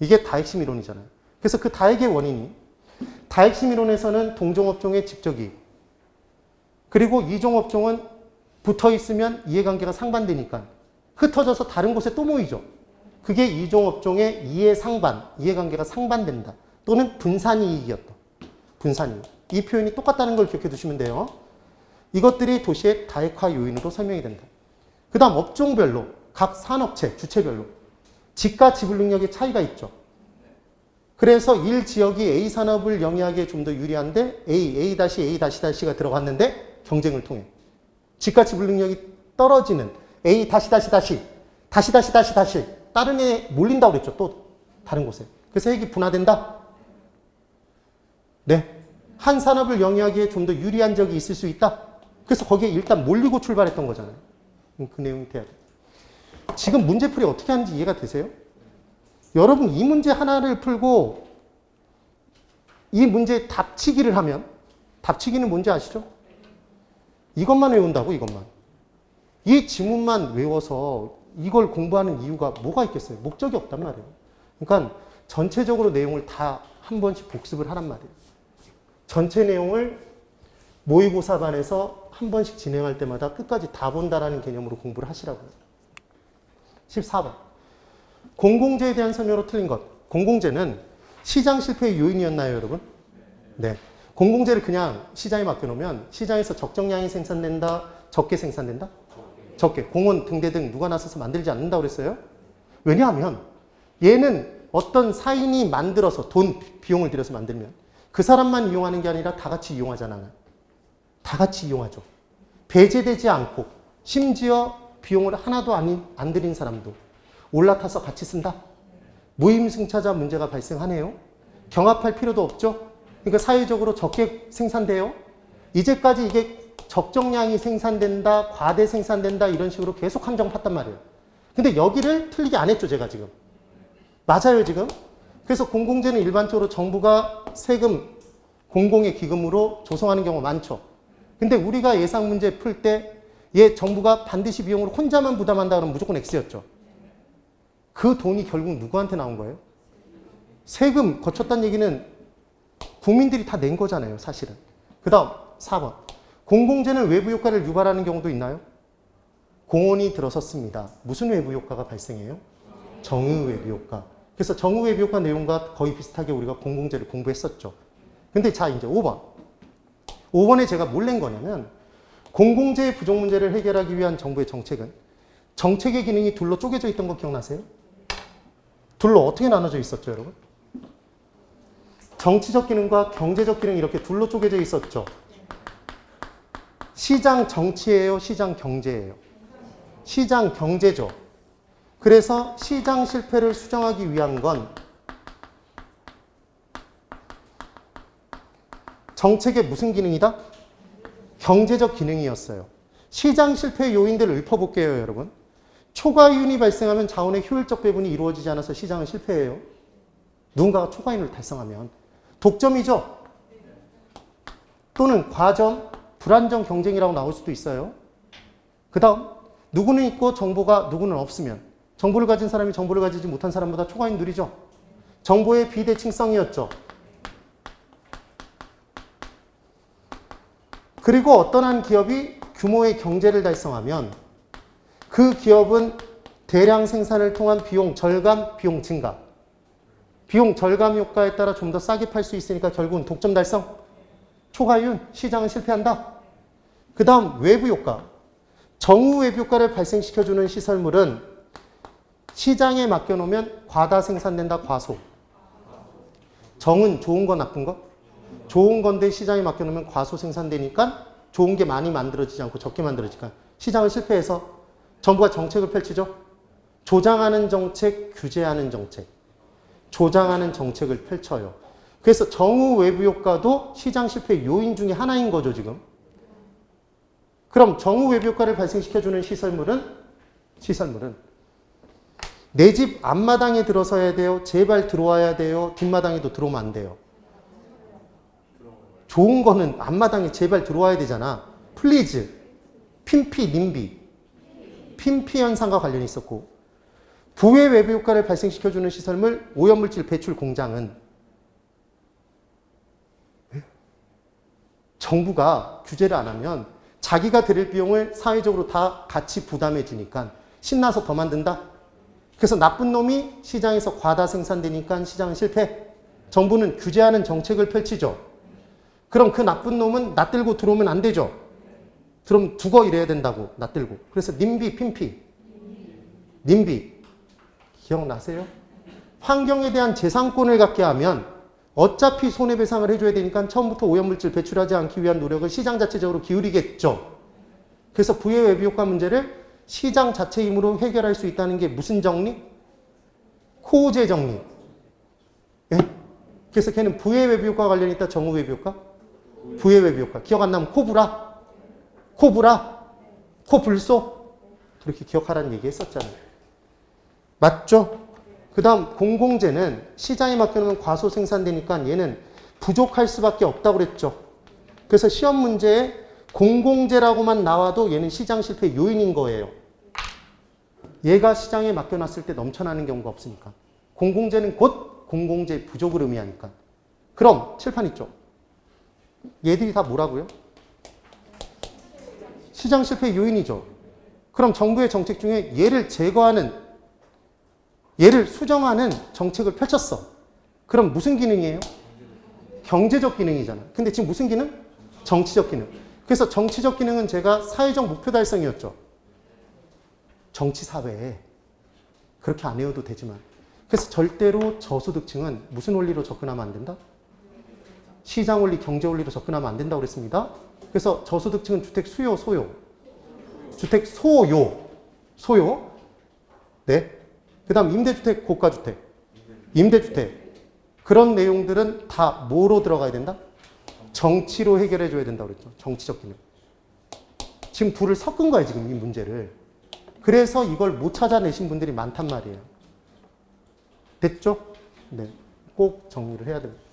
이게 다핵심 이론이잖아요. 그래서 그 다핵의 원인이 다핵심 이론에서는 동종업종의 직접이익 그리고 이종업종은 붙어있으면 이해관계가 상반되니까 흩어져서 다른 곳에 또 모이죠. 그게 이종업종의 이해상반, 이해관계가 상반된다. 또는 분산이익이었다. 분산이익. 이 표현이 똑같다는 걸 기억해 두시면 돼요. 이것들이 도시의 다핵화 요인으로 설명이 된다. 그 다음 업종별로 각 산업체, 주체별로 지가 지불 능력의 차이가 있죠. 그래서 1지역이 A 산업을 영위하기에 좀 더 유리한데 A-가 들어갔는데 경쟁을 통해 지가 지불 능력이 떨어지는 A 다른 애 몰린다고 그랬죠. 또 다른 곳에. 그래서 핵이 분화된다. 네. 한 산업을 영위하기에 좀 더 유리한 적이 있을 수 있다. 그래서 거기에 일단 몰리고 출발했던 거잖아요. 그 내용이 돼야 돼. 지금 문제풀이 어떻게 하는지 이해가 되세요? 여러분 이 문제 하나를 풀고 이 문제 답치기를 하면 답치기는 뭔지 아시죠? 이것만 외운다고 이것만. 이 지문만 외워서 이걸 공부하는 이유가 뭐가 있겠어요? 목적이 없단 말이에요. 그러니까 전체적으로 내용을 다 한 번씩 복습을 하란 말이에요. 전체 내용을 모의고사반에서 한 번씩 진행할 때마다 끝까지 다 본다라는 개념으로 공부를 하시라고요. 14번. 공공재에 대한 설명으로 틀린 것. 공공재는 시장 실패의 요인이었나요, 여러분? 네. 공공재를 그냥 시장에 맡겨놓으면 시장에서 적정량이 생산된다, 적게 생산된다? 적게. 공원 등대 등 누가 나서서 만들지 않는다고 그랬어요? 왜냐하면 얘는 어떤 사인이 만들어서 비용을 들여서 만들면 그 사람만 이용하는 게 아니라 다 같이 이용하잖아요. 다 같이 이용하죠. 배제되지 않고 심지어 비용을 하나도 안 들인 사람도 올라타서 같이 쓴다. 무임승차자 문제가 발생하네요. 경합할 필요도 없죠. 그러니까 사회적으로 적게 생산돼요. 이제까지 이게 적정량이 생산된다, 과대 생산된다 이런 식으로 계속 함정 팠단 말이에요. 근데 여기를 틀리게 안 했죠, 제가 지금. 맞아요, 지금. 그래서 공공재는 일반적으로 정부가 세금, 공공의 기금으로 조성하는 경우가 많죠. 근데 우리가 예상 문제 풀 때 정부가 반드시 비용을 혼자만 부담한다 그러면 무조건 X였죠. 그 돈이 결국 누구한테 나온 거예요? 세금 거쳤다는 얘기는 국민들이 다 낸 거잖아요, 사실은. 그 다음 4번. 공공재는 외부 효과를 유발하는 경우도 있나요? 공원이 들어섰습니다. 무슨 외부 효과가 발생해요? 정의 외부 효과. 그래서 정의 외부 효과 내용과 거의 비슷하게 우리가 공공재를 공부했었죠. 근데 자, 이제 5번. 5번에 제가 뭘 낸 거냐면 공공재의 부족 문제를 해결하기 위한 정부의 정책은 정책의 기능이 둘로 쪼개져 있던 거 기억나세요? 둘로 어떻게 나눠져 있었죠, 여러분? 정치적 기능과 경제적 기능 이렇게 둘로 쪼개져 있었죠. 시장 정치예요, 시장 경제예요? 시장 경제죠. 그래서 시장 실패를 수정하기 위한 건 정책의 무슨 기능이다? 경제적 기능이었어요. 시장 실패의 요인들을 읊어볼게요, 여러분. 초과이윤이 발생하면 자원의 효율적 배분이 이루어지지 않아서 시장은 실패해요. 누군가가 초과이윤을 달성하면. 독점이죠. 또는 과점, 불안정 경쟁이라고 나올 수도 있어요. 그 다음, 누구는 있고 정보가 누구는 없으면 정보를 가진 사람이 정보를 가지지 못한 사람보다 초과이윤 누리죠. 정보의 비대칭성이었죠. 그리고 어떤 한 기업이 규모의 경제를 달성하면 그 기업은 대량 생산을 통한 비용 절감, 비용 증가. 비용 절감 효과에 따라 좀 더 싸게 팔 수 있으니까 결국은 독점 달성, 초과이윤, 시장은 실패한다. 그 다음 외부 효과. 정후 외부 효과를 발생시켜주는 시설물은 시장에 맡겨놓으면 과다 생산된다, 과소. 정은 좋은 거 나쁜 거? 좋은 건데 시장에 맡겨놓으면 과소 생산되니까 좋은 게 많이 만들어지지 않고 적게 만들어지니까 시장은 실패해서 정부가 정책을 펼치죠. 조장하는 정책, 규제하는 정책. 조장하는 정책을 펼쳐요. 그래서 정후 외부 효과도 시장 실패 요인 중에 하나인 거죠, 지금. 그럼 정후 외부 효과를 발생시켜주는 시설물은 내 집 앞마당에 들어서야 돼요? 제발 들어와야 돼요? 뒷마당에도 들어오면 안 돼요? 좋은 거는 앞마당에 제발 들어와야 되잖아. 플리즈, 핀피, 님비. 핀피 현상과 관련이 있었고, 부의 외부 효과를 발생시켜주는 시설물, 오염물질 배출 공장은 정부가 규제를 안 하면 자기가 들일 비용을 사회적으로 다 같이 부담해 주니까 신나서 더 만든다. 그래서 나쁜 놈이 시장에서 과다 생산되니까 시장은 실패. 정부는 규제하는 정책을 펼치죠. 그럼 그 나쁜 놈은 낯들고 들어오면 안 되죠. 그럼 두고 이래야 된다고, 낯들고. 그래서 님비, 핀피. 님비. 기억나세요? 환경에 대한 재산권을 갖게 하면 어차피 손해배상을 해줘야 되니까 처음부터 오염물질 배출하지 않기 위한 노력을 시장 자체적으로 기울이겠죠. 그래서 부의 외부 효과 문제를 시장 자체 힘으로 해결할 수 있다는 게 무슨 정리? 코제 정리. 예? 그래서 걔는 부의 외부 효과 관련이 있다, 정후 외부 효과? 부의 외부 효과. 기억 안 나면 코브라? 코불소? 그렇게 기억하라는 얘기 했었잖아요. 맞죠? 그 다음 공공재는 시장에 맡겨놓으면 과소 생산되니까 얘는 부족할 수밖에 없다고 그랬죠. 그래서 시험 문제에 공공재라고만 나와도 얘는 시장 실패 요인인 거예요. 얘가 시장에 맡겨놨을 때 넘쳐나는 경우가 없으니까. 공공재는 곧 공공재 부족을 의미하니까. 그럼 칠판 있죠? 얘들이 다 뭐라고요? 시장 실패 요인이죠. 그럼 정부의 정책 중에 얘를 제거하는, 얘를 수정하는 정책을 펼쳤어. 그럼 무슨 기능이에요? 경제적 기능이잖아. 근데 지금 무슨 기능? 정치적 기능. 그래서 정치적 기능은 제가 사회적 목표 달성이었죠. 정치 사회에 그렇게 안 해도 되지만. 그래서 절대로 저소득층은 무슨 원리로 접근하면 안 된다? 시장 원리, 경제 원리로 접근하면 안 된다고 그랬습니다. 그래서 저소득층은 주택 수요, 소요. 주택 소요. 네. 그 다음 임대주택, 고가주택, 임대주택. 그런 내용들은 다 뭐로 들어가야 된다? 정치로 해결해 줘야 된다고 그랬죠. 정치적 기능. 지금 둘을 섞은 거예요, 지금 이 문제를. 그래서 이걸 못 찾아내신 분들이 많단 말이에요. 됐죠? 네. 꼭 정리를 해야 됩니다.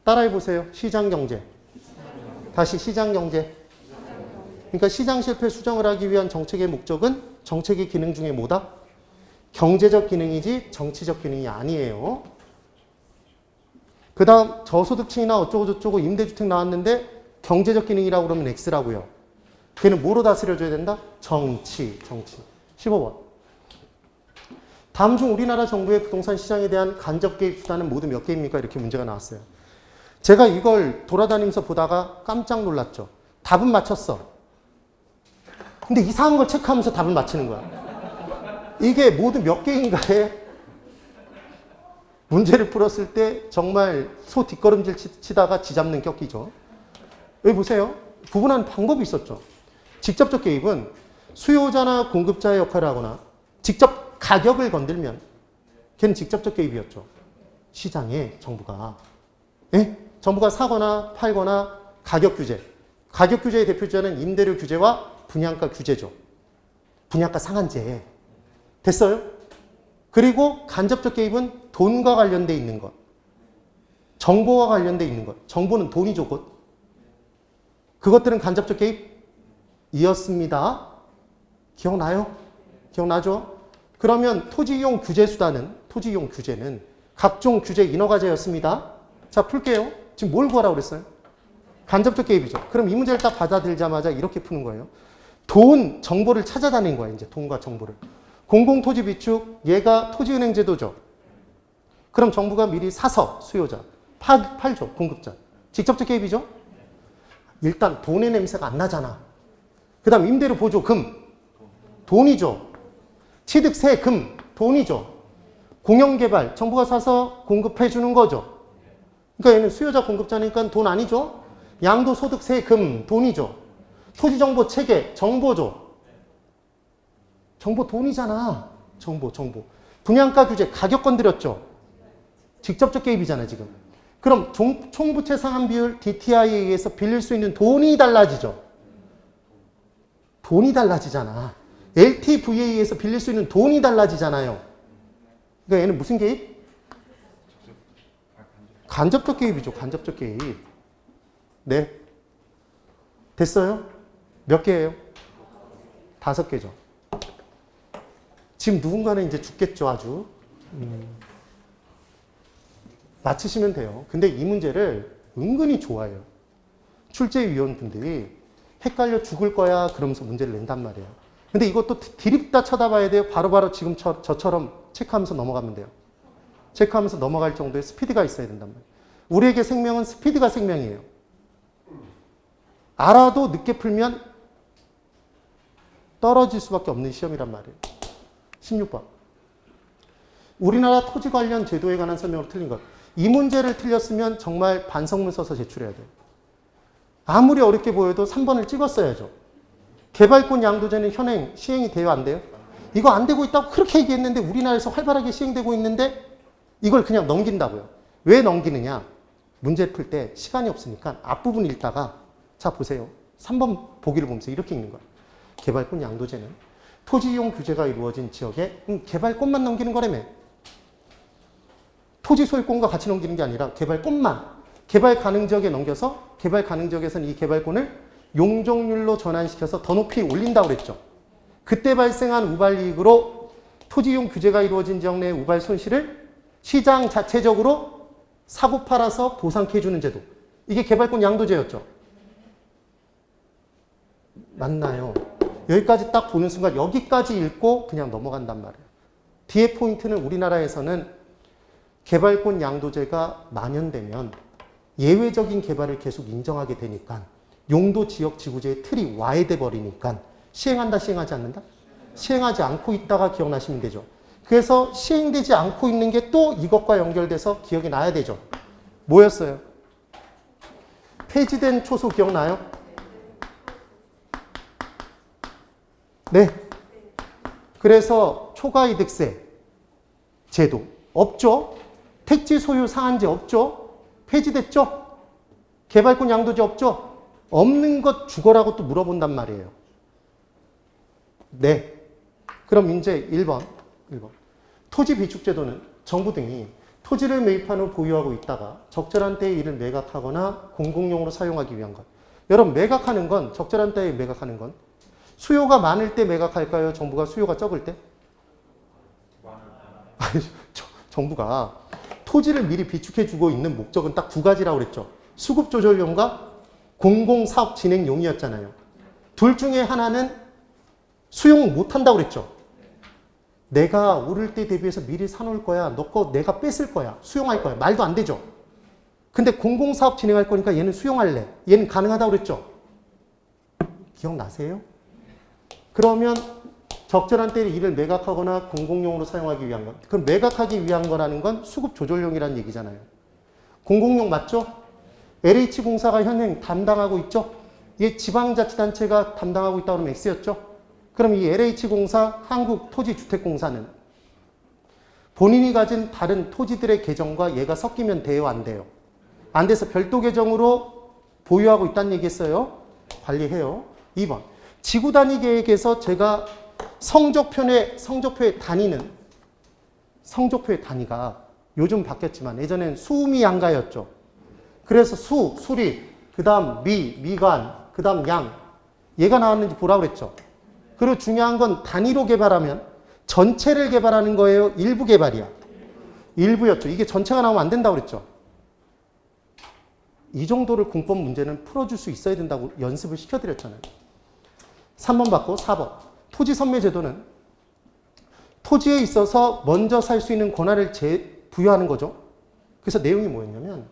따라해 보세요. 시장경제. 다시 시장경제. 그러니까 시장 실패 수정을 하기 위한 정책의 목적은 정책의 기능 중에 뭐다? 경제적 기능이지 정치적 기능이 아니에요. 그 다음 저소득층이나 어쩌고저쩌고 임대주택 나왔는데 경제적 기능이라고 그러면 X라고요. 걔는 뭐로 다스려줘야 된다? 정치. 15번. 다음 중 우리나라 정부의 부동산 시장에 대한 간접 개입 수단은 모두 몇 개입니까? 이렇게 문제가 나왔어요. 제가 이걸 돌아다니면서 보다가 깜짝 놀랐죠. 답은 맞췄어. 근데 이상한 걸 체크하면서 답을 맞히는 거야. 이게 모두 몇 개인가에 문제를 풀었을 때 정말 소 뒷걸음질 치다가 지 잡는 격이죠. 여기 보세요. 구분하는 방법이 있었죠. 직접적 개입은 수요자나 공급자의 역할을 하거나 직접 가격을 건들면 걔는 직접적 개입이었죠. 시장에 정부가. 예? 정부가 사거나 팔거나 가격 규제. 가격 규제의 대표 주자는 임대료 규제와 분양가 규제죠. 분양가 상한제. 됐어요? 그리고 간접적 개입은 돈과 관련돼 있는 것. 정보와 관련돼 있는 것. 정보는 돈이죠, 곧. 그것들은 간접적 개입이었습니다. 기억나요? 기억나죠? 그러면 토지이용 규제는 각종 규제 인허가제였습니다. 자, 풀게요. 지금 뭘 구하라고 그랬어요? 간접적 개입이죠. 그럼 이 문제를 딱 받아들이자마자 이렇게 푸는 거예요. 정보를 찾아다닌 거예요. 이제 돈과 정보를. 공공토지 비축, 얘가 토지은행 제도죠. 그럼 정부가 미리 사서 수요자, 팔죠, 공급자. 직접적 개입이죠? 일단 돈의 냄새가 안 나잖아. 그 다음 임대료 보조, 금. 돈이죠. 취득세, 금. 돈이죠. 공영개발, 정부가 사서 공급해 주는 거죠. 그러니까 얘는 수요자 공급자니까 돈 아니죠? 양도소득세, 금. 돈이죠. 토지정보 체계, 정보죠. 정보 돈이잖아. 정보. 분양가 규제, 가격 건드렸죠. 직접적 개입이잖아, 지금. 그럼 총부채 상환 비율 DTI에 의해서 빌릴 수 있는 돈이 달라지죠. 돈이 달라지잖아. LTV에 의해서 빌릴 수 있는 돈이 달라지잖아요. 그러니까 얘는 무슨 개입? 간접적 개입이죠. 간접적 개입. 네. 됐어요? 몇 개예요? 5개죠. 지금 누군가는 이제 죽겠죠, 아주. 맞히시면 돼요. 근데 이 문제를 은근히 좋아해요. 출제위원분들이 헷갈려 죽을 거야 그러면서 문제를 낸단 말이에요. 근데 이것도 디립다 쳐다봐야 돼요. 바로바로 지금 저처럼 체크하면서 넘어가면 돼요. 체크하면서 넘어갈 정도의 스피드가 있어야 된단 말이에요. 우리에게 생명은 스피드가 생명이에요. 알아도 늦게 풀면 떨어질 수밖에 없는 시험이란 말이에요. 16번. 우리나라 토지 관련 제도에 관한 설명으로 틀린 것. 이 문제를 틀렸으면 정말 반성문 써서 제출해야 돼요. 아무리 어렵게 보여도 3번을 찍었어야죠. 개발권 양도제는 현행, 시행이 돼요, 안 돼요? 이거 안 되고 있다고 그렇게 얘기했는데 우리나라에서 활발하게 시행되고 있는데 이걸 그냥 넘긴다고요. 왜 넘기느냐? 문제 풀 때 시간이 없으니까 앞부분 읽다가 자 보세요. 3번 보기를 보면서 이렇게 읽는 거예요. 개발권 양도제는 토지 이용 규제가 이루어진 지역에 개발권만 넘기는 거라며. 토지 소유권과 같이 넘기는 게 아니라 개발권만. 개발 가능 지역에 넘겨서 개발 가능 지역에서는 이 개발권을 용적률로 전환시켜서 더 높이 올린다고 그랬죠. 그때 발생한 우발 이익으로 토지 이용 규제가 이루어진 지역 내 우발 손실을 시장 자체적으로 사고 팔아서 보상해 주는 제도. 이게 개발권 양도제였죠. 맞나요? 여기까지 딱 보는 순간 여기까지 읽고 그냥 넘어간단 말이에요. 뒤에 포인트는 우리나라에서는 개발권 양도제가 만연되면 예외적인 개발을 계속 인정하게 되니까 용도 지역 지구제의 틀이 와해돼 버리니까 시행한다, 시행하지 않는다? 시행하지 않고 있다가 기억나시면 되죠. 그래서 시행되지 않고 있는 게 또 이것과 연결돼서 기억이 나야 되죠. 뭐였어요? 폐지된 초소 기억나요? 네. 그래서 초과이득세 제도 없죠? 택지 소유 상한제 없죠? 폐지됐죠? 개발권 양도제 없죠? 없는 것 죽어라고 또 물어본단 말이에요. 네. 그럼 이제 1번. 토지 비축제도는 정부 등이 토지를 매입한 후 보유하고 있다가 적절한 때에 이를 매각하거나 공공용으로 사용하기 위한 것. 여러분, 매각하는 건, 적절한 때에 매각하는 건 수요가 많을 때 매각할까요? 정부가 수요가 적을 때? 정부가 토지를 미리 비축해주고 있는 목적은 딱 두 가지라고 그랬죠. 수급조절용과 공공사업 진행용이었잖아요. 둘 중에 하나는 수용 못한다고 그랬죠. 내가 오를 때 대비해서 미리 사놓을 거야. 너 거 내가 뺏을 거야. 수용할 거야. 말도 안 되죠. 근데 공공사업 진행할 거니까 얘는 수용할래. 얘는 가능하다고 그랬죠. 기억나세요? 그러면 적절한 때에 이를 매각하거나 공공용으로 사용하기 위한 것. 그럼 매각하기 위한 거라는 건 수급 조절용이라는 얘기잖아요. 공공용 맞죠? LH공사가 현행 담당하고 있죠? 얘 지방자치단체가 담당하고 있다고 하면 X였죠? 그럼 이 LH공사, 한국토지주택공사는 본인이 가진 다른 토지들의 계정과 얘가 섞이면 돼요, 안 돼요? 안 돼서 별도 계정으로 보유하고 있다는 얘기했어요. 관리해요. 2번. 지구 단위 계획에서 제가 성적표의 단위가 요즘 바뀌었지만 예전엔 수미 양가였죠. 그래서 수리, 그 다음 미관, 그 다음 양. 얘가 나왔는지 보라고 그랬죠. 그리고 중요한 건 단위로 개발하면 전체를 개발하는 거예요? 일부 개발이야? 일부였죠. 이게 전체가 나오면 안 된다고 그랬죠. 이 정도를 공법 문제는 풀어줄 수 있어야 된다고 연습을 시켜드렸잖아요. 3번 받고 4번. 토지 선매 제도는 토지에 있어서 먼저 살 수 있는 권한을 부여하는 거죠. 그래서 내용이 뭐였냐면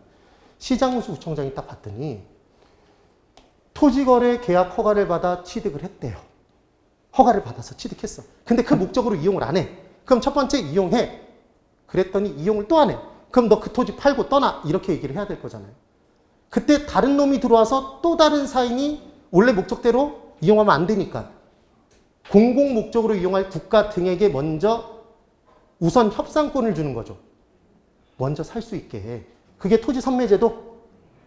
시장구청장이 딱 봤더니 토지거래 계약 허가를 받아 취득을 했대요. 허가를 받아서 취득했어. 근데 그 목적으로 이용을 안 해. 그럼 첫 번째 이용해. 그랬더니 이용을 또 안 해. 그럼 너 그 토지 팔고 떠나. 이렇게 얘기를 해야 될 거잖아요. 그때 다른 놈이 들어와서 또 다른 사인이 원래 목적대로 이용하면 안 되니까 공공 목적으로 이용할 국가 등에게 먼저 우선 협상권을 주는 거죠. 먼저 살 수 있게 해. 그게 토지 선매제도.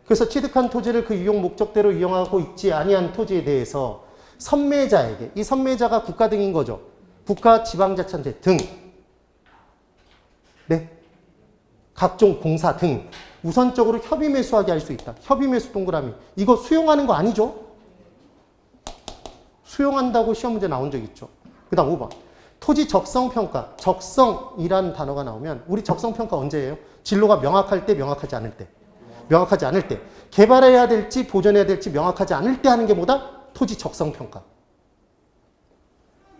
그래서 취득한 토지를 그 이용 목적대로 이용하고 있지 아니한 토지에 대해서 선매자에게, 이 선매자가 국가 등인 거죠. 국가, 지방자치단체 등, 네, 각종 공사 등 우선적으로 협의 매수하게 할 수 있다. 협의 매수 동그라미. 이거 수용하는 거 아니죠? 수용한다고 시험 문제 나온 적 있죠. 그 다음 5번. 토지 적성평가. 적성이라는 단어가 나오면 우리 적성평가 언제 해요? 진로가 명확할 때, 명확하지 않을 때. 명확하지 않을 때. 개발해야 될지 보존해야 될지 명확하지 않을 때 하는 게 뭐다? 토지 적성평가.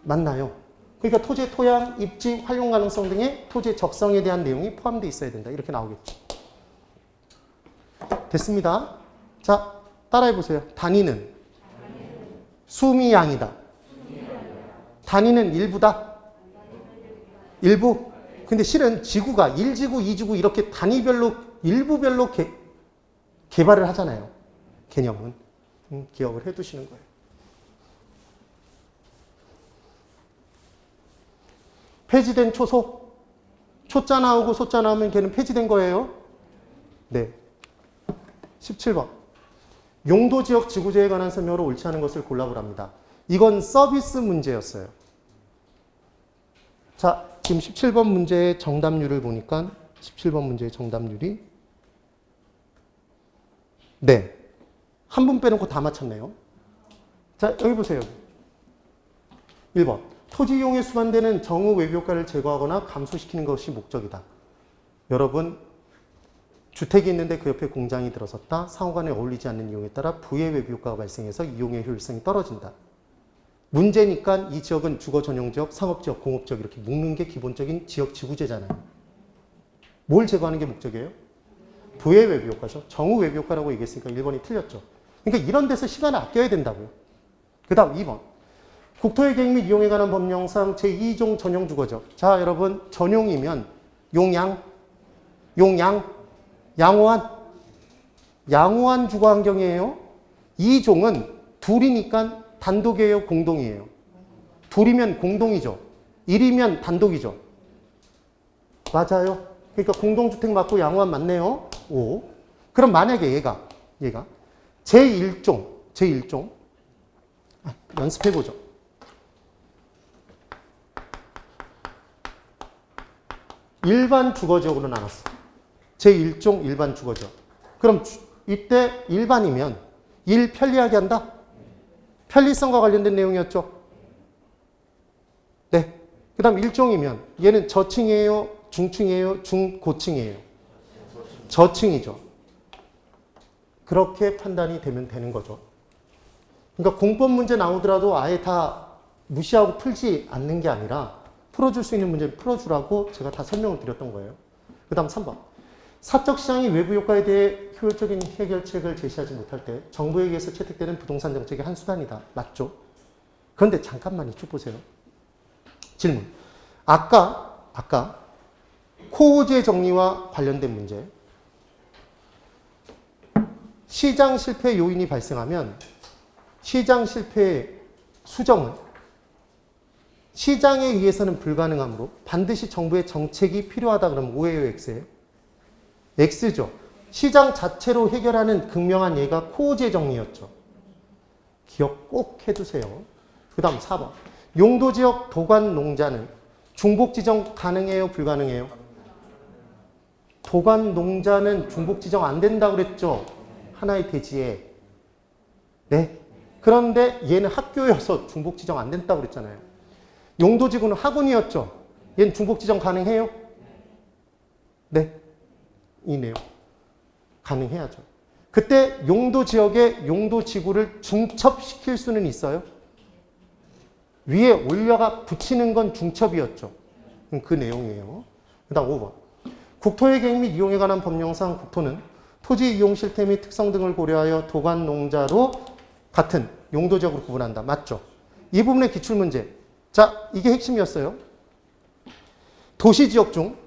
맞나요? 그러니까 토지의 토양, 입지, 활용 가능성 등의 토지의 적성에 대한 내용이 포함되어 있어야 된다. 이렇게 나오겠죠. 됐습니다. 자, 따라해보세요. 단위는 수미 양이다. 단위는 일부다. 일부. 근데 실은 지구가 1지구, 2지구 이렇게 단위별로, 일부별로 개발을 하잖아요. 개념은. 기억을 해두시는 거예요. 폐지된 초소. 초자 나오고 소자 나오면 걔는 폐지된 거예요. 네. 17번. 용도지역 지구제에 관한 설명으로 옳지 않은 것을 골라보랍니다. 이건 서비스 문제였어요. 자, 지금 17번 문제의 정답률을 보니까 17번 문제의 정답률이 네. 한 분 빼놓고 다 맞췄네요. 자, 여기 보세요. 1번. 토지 이용에 수반되는 정후 외부 효과를 제거하거나 감소시키는 것이 목적이다. 여러분, 주택이 있는데 그 옆에 공장이 들어섰다. 상호간에 어울리지 않는 이용에 따라 부의 외부 효과가 발생해서 이용의 효율성이 떨어진다. 문제니까 이 지역은 주거 전용지역, 상업지역, 공업지역 이렇게 묶는 게 기본적인 지역 지구제잖아요. 뭘 제거하는 게 목적이에요? 부의 외부 효과죠. 정후 외부 효과라고 얘기했으니까 1번이 틀렸죠. 그러니까 이런 데서 시간을 아껴야 된다고요. 그 다음 2번. 국토의 계획 및 이용에 관한 법령상 제2종 전용주거죠. 자, 여러분, 전용이면 용양, 양호한 주거 환경이에요. 2종은 둘이니까 단독이에요, 공동이에요? 둘이면 공동이죠. 1이면 단독이죠. 맞아요. 그러니까 공동주택 맞고 양호한 맞네요. 5. 그럼 만약에 얘가 제1종 연습해보죠. 일반 주거지역으로 나눴어. 제1종 일반 주거지역. 그럼 이때 일반이면 일 편리하게 한다? 편리성과 관련된 내용이었죠. 네. 그 다음 1종이면 얘는 저층이에요? 중층이에요? 중고층이에요? 저층이죠. 그렇게 판단이 되면 되는 거죠. 그러니까 공법 문제 나오더라도 아예 다 무시하고 풀지 않는 게 아니라 풀어줄 수 있는 문제를 풀어주라고 제가 다 설명을 드렸던 거예요. 그 다음 3번. 사적 시장이 외부 효과에 대해 효율적인 해결책을 제시하지 못할 때 정부에 의해서 채택되는 부동산 정책의 한 수단이다. 맞죠? 그런데 잠깐만 이쪽 보세요. 질문. 아까 코오제 정리와 관련된 문제. 시장 실패 요인이 발생하면 시장 실패의 수정은 시장에 의해서는 불가능하므로 반드시 정부의 정책이 필요하다 그러면 O예요, X예요? X죠. 시장 자체로 해결하는 극명한 예가 코오제 정리였죠. 기억 꼭 해두세요. 그 다음 4번. 용도지역 도관 농자는 중복 지정 가능해요, 불가능해요? 도관 농자는 중복 지정 안 된다고 그랬죠. 하나의 대지에. 네. 그런데 얘는 학교여서 중복 지정 안 된다고 그랬잖아요. 용도지구는 학원이었죠. 얘는 중복 지정 가능해요? 네. 이 내용. 가능해야죠. 그때 용도지역에 용도지구를 중첩시킬 수는 있어요. 위에 올려가 붙이는 건 중첩이었죠. 그 내용이에요. 그 다음 5번. 국토의 계획 및 이용에 관한 법령상 국토는 토지 이용 실태 및 특성 등을 고려하여 도관 농자로 같은 용도지역으로 구분한다. 맞죠? 이 부분의 기출문제. 자, 이게 핵심이었어요. 도시지역 중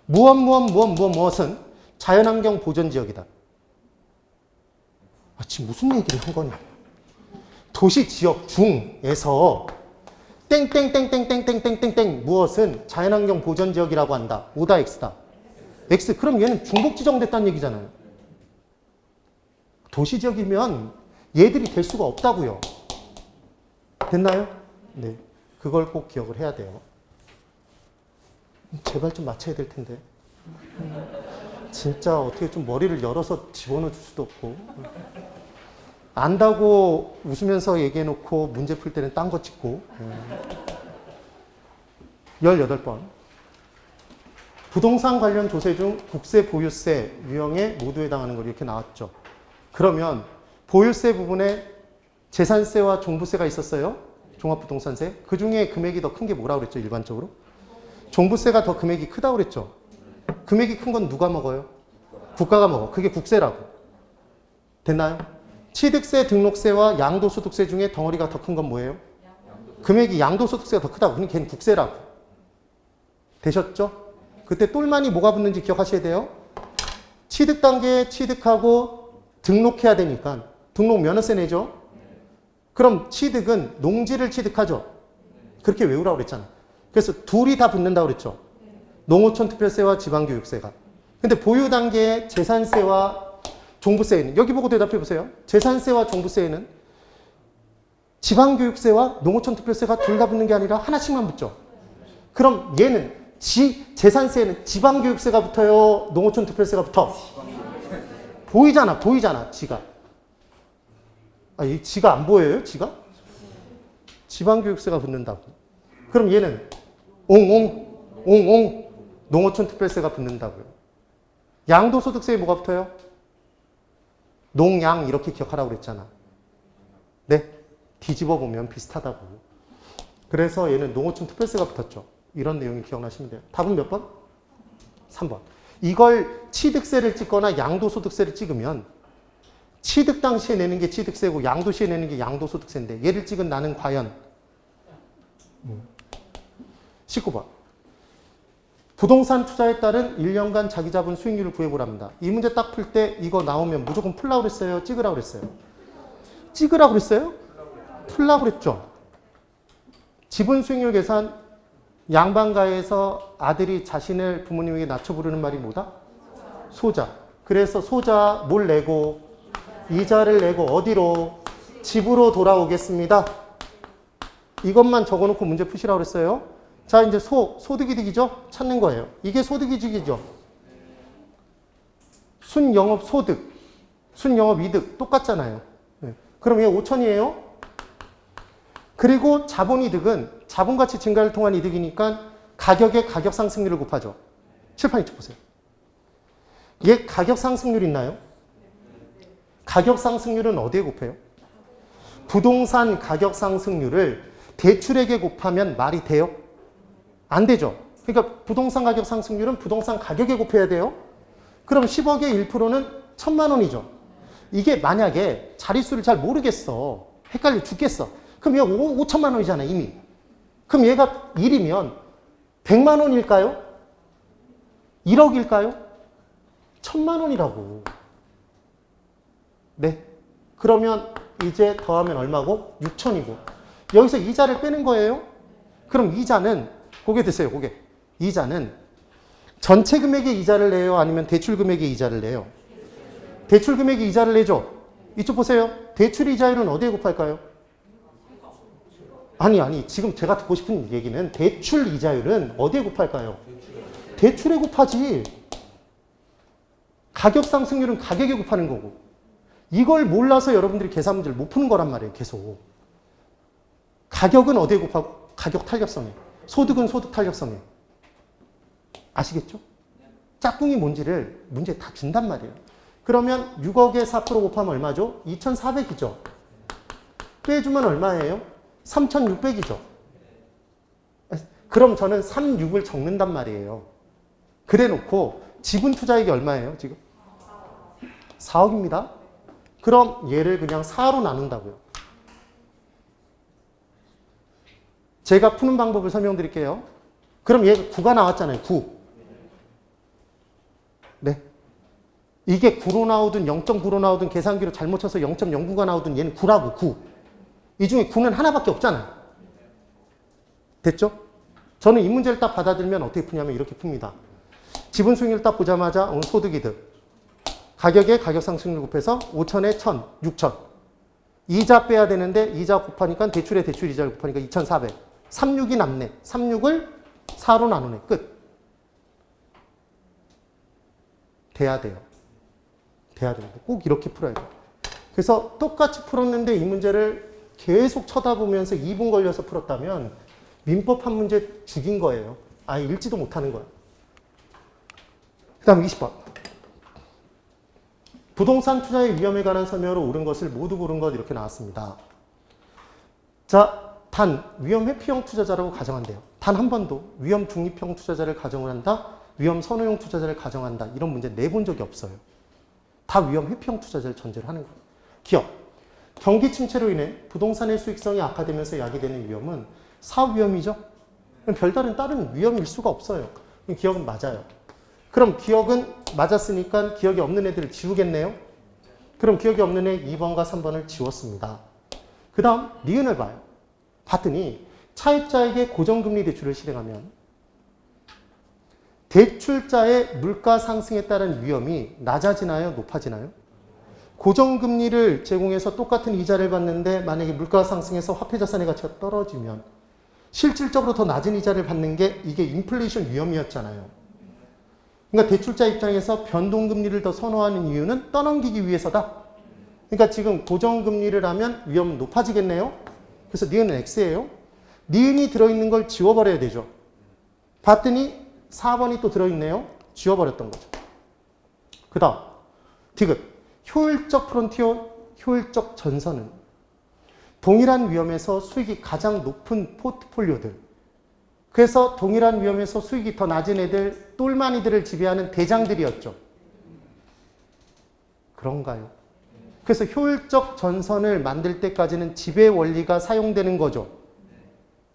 무엇은 자연환경 보전지역이다. 아, 지금 무슨 얘기를 한 거냐. 도시지역 중에서 땡땡땡땡땡땡땡땡 무엇은 자연환경 보전지역이라고 한다. O다 X다. X. 그럼 얘는 중복 지정됐다는 얘기잖아요. 도시지역이면 얘들이 될 수가 없다고요. 됐나요? 네. 그걸 꼭 기억을 해야 돼요. 제발 좀 맞춰야 될 텐데. 진짜 어떻게 좀 머리를 열어서 집어넣어 줄 수도 없고. 안다고 웃으면서 얘기해놓고 문제 풀 때는 딴 거 찍고. 18번. 부동산 관련 조세 중 국세, 보유세, 유형에 모두 해당하는 걸 이렇게 나왔죠. 그러면 보유세 부분에 재산세와 종부세가 있었어요. 종합부동산세. 그 중에 금액이 더 큰 게 뭐라고 그랬죠, 일반적으로? 종부세가 더 금액이 크다고 그랬죠. 금액이 큰 건 누가 먹어요? 국가가 먹어. 그게 국세라고. 됐나요? 취득세, 등록세와 양도소득세 중에 덩어리가 더 큰 건 뭐예요? 금액이 양도소득세가 더 크다고. 그러니까 걔는 국세라고. 되셨죠? 그때 똘마니 뭐가 붙는지 기억하셔야 돼요. 취득 단계에 취득하고 등록해야 되니까 등록 면허세 내죠. 그럼 취득은 농지를 취득하죠. 그렇게 외우라고 그랬잖아. 그래서 둘이 다 붙는다고 그랬죠. 농어촌 투표세와 지방교육세가. 근데 보유 단계에 재산세와 종부세에는 여기 보고 대답해 보세요. 재산세와 종부세에는 지방교육세와 농어촌 투표세가 둘 다 붙는 게 아니라 하나씩만 붙죠. 그럼 얘는 재산세에는 지방교육세가 붙어요? 농어촌 투표세가 붙어? 보이잖아, 지가. 아, 이 지가 안 보여요, 지가? 지방교육세가 붙는다고. 그럼 얘는 옹옹 농어촌 특별세가 붙는다고요. 양도소득세에 뭐가 붙어요? 농양 이렇게 기억하라고 그랬잖아. 네, 뒤집어 보면 비슷하다고. 그래서 얘는 농어촌 특별세가 붙었죠. 이런 내용이 기억나시면 돼요. 답은 몇 번? 3번. 이걸 취득세를 찍거나 양도소득세를 찍으면 취득 당시에 내는 게 취득세고 양도시에 내는 게 양도소득세인데 얘를 찍은 나는 과연 19번. 부동산 투자에 따른 1년간 자기 자본 수익률을 구해보랍니다. 이 문제 딱 풀 때 이거 나오면 무조건 풀라고 그랬어요? 찍으라고 그랬어요? 찍으라고 그랬어요? 풀라고 그랬죠? 지분 수익률 계산 양반가에서 아들이 자신을 부모님에게 낮춰 부르는 말이 뭐다? 소자. 그래서 소자 뭘 내고 이자를 내고 어디로? 집으로 돌아오겠습니다. 이것만 적어놓고 문제 푸시라고 그랬어요. 자, 이제 소득이득이죠? 찾는 거예요. 이게 소득이득이죠? 순영업소득, 순영업이득 똑같잖아요. 네. 그럼 얘 5천이에요. 그리고 자본이득은 자본가치 증가를 통한 이득이니까 가격의 가격 상승률을 곱하죠. 칠판 이쪽 보세요. 얘 가격 상승률 있나요? 가격 상승률은 어디에 곱해요? 부동산 가격 상승률을 대출액에 곱하면 말이 돼요? 안 되죠. 그러니까 부동산 가격 상승률은 부동산 가격에 곱해야 돼요. 그럼 10억의 1%는 1,000만 원이죠. 이게 만약에 자릿수를 잘 모르겠어. 헷갈려 죽겠어. 그럼 얘가 5천만 원이잖아 이미. 그럼 얘가 1이면 100만 원일까요? 1억일까요? 1,000만 원이라고. 네. 그러면 이제 더하면 얼마고? 6천이고. 여기서 이자를 빼는 거예요. 그럼 이자는 고개 드세요. 고개. 이자는 전체 금액의 이자를 내요? 아니면 대출 금액의 이자를 내요? 대출 금액의 이자를 내죠. 이쪽 보세요. 대출 이자율은 어디에 곱할까요? 아니. 지금 제가 듣고 싶은 얘기는 대출 이자율은 어디에 곱할까요? 대출에 곱하지. 가격 상승률은 가격에 곱하는 거고. 이걸 몰라서 여러분들이 계산 문제를 못 푸는 거란 말이에요. 계속. 가격은 어디에 곱하고? 가격 탄력성에. 소득은 소득 탄력성에. 아시겠죠? 짝꿍이 뭔지를 문제에 다 준단 말이에요. 그러면 6억에 4% 곱하면 얼마죠? 2,400이죠. 빼주면 얼마예요? 3,600이죠. 그럼 저는 3, 6을 적는단 말이에요. 그래 놓고 지분 투자액이 얼마예요, 지금? 4억입니다. 그럼 얘를 그냥 4로 나눈다고요. 제가 푸는 방법을 설명드릴게요. 그럼 얘 9가 나왔잖아요. 9. 네. 이게 9로 나오든 0.9로 나오든 계산기로 잘못 쳐서 0.09가 나오든 얘는 9라고 9. 이 중에 9는 하나밖에 없잖아요. 됐죠? 저는 이 문제를 딱 받아들면 어떻게 푸냐면 이렇게 풉니다. 지분 수익률 딱 보자마자 소득이득. 가격에 가격 상승률 곱해서 5천에 1,000, 6천. 이자 빼야 되는데 이자 곱하니까 대출에 대출 이자를 곱하니까 2,400. 36이 남네. 36을 4로 나누네. 끝. 돼야 돼요. 돼야 됩니다. 꼭 이렇게 풀어야 돼요. 그래서 똑같이 풀었는데 이 문제를 계속 쳐다보면서 2분 걸려서 풀었다면 민법 한 문제 죽인 거예요. 아예 읽지도 못하는 거예요. 그 다음 20번. 부동산 투자의 위험에 관한 설명으로 옳은 것을 모두 고른 것 이렇게 나왔습니다. 자, 단 위험 회피형 투자자라고 가정한대요. 단 한 번도 위험 중립형 투자자를 가정을 한다. 위험 선호형 투자자를 가정한다. 이런 문제 내본 적이 없어요. 다 위험 회피형 투자자를 전제로 하는 거예요. 기업. 경기 침체로 인해 부동산의 수익성이 악화되면서 야기되는 위험은 사위험이죠. 별다른 다른 위험일 수가 없어요. 기억은 맞아요. 그럼 기억은 맞았으니까 기억이 없는 애들을 지우겠네요. 그럼 기억이 없는 애 2번과 3번을 지웠습니다. 그 다음 니은을 봐요. 봤더니 차입자에게 고정금리 대출을 실행하면 대출자의 물가 상승에 따른 위험이 낮아지나요? 높아지나요? 고정금리를 제공해서 똑같은 이자를 받는데 만약에 물가 상승해서 화폐자산의 가치가 떨어지면 실질적으로 더 낮은 이자를 받는 게 이게 인플레이션 위험이었잖아요. 그러니까 대출자 입장에서 변동금리를 더 선호하는 이유는 떠넘기기 위해서다. 그러니까 지금 고정금리를 하면 위험은 높아지겠네요. 그래서 니은은 X예요. 니은이 들어있는 걸 지워버려야 되죠. 봤더니 4번이 또 들어있네요. 지워버렸던 거죠. 그 다음 디귿. 효율적 프론티어, 효율적 전선은 동일한 위험에서 수익이 가장 높은 포트폴리오들. 그래서 동일한 위험에서 수익이 더 낮은 애들, 똘마니들을 지배하는 대장들이었죠. 그런가요? 그래서 효율적 전선을 만들 때까지는 지배 원리가 사용되는 거죠.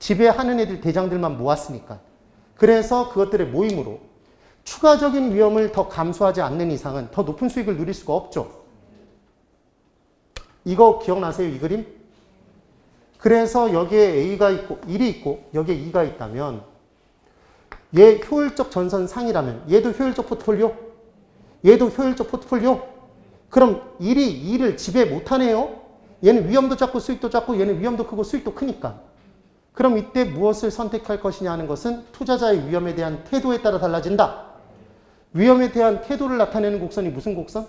지배하는 애들, 대장들만 모았으니까. 그래서 그것들의 모임으로 추가적인 위험을 더 감수하지 않는 이상은 더 높은 수익을 누릴 수가 없죠. 이거 기억나세요? 이 그림? 그래서 여기에 A가 있고 1이 있고 여기에 2가 있다면 얘 효율적 전선 상이라면 얘도 효율적 포트폴리오? 얘도 효율적 포트폴리오? 그럼 1이 2를 지배 못하네요? 얘는 위험도 작고 수익도 작고 얘는 위험도 크고 수익도 크니까. 그럼 이때 무엇을 선택할 것이냐 하는 것은 투자자의 위험에 대한 태도에 따라 달라진다. 위험에 대한 태도를 나타내는 곡선이 무슨 곡선?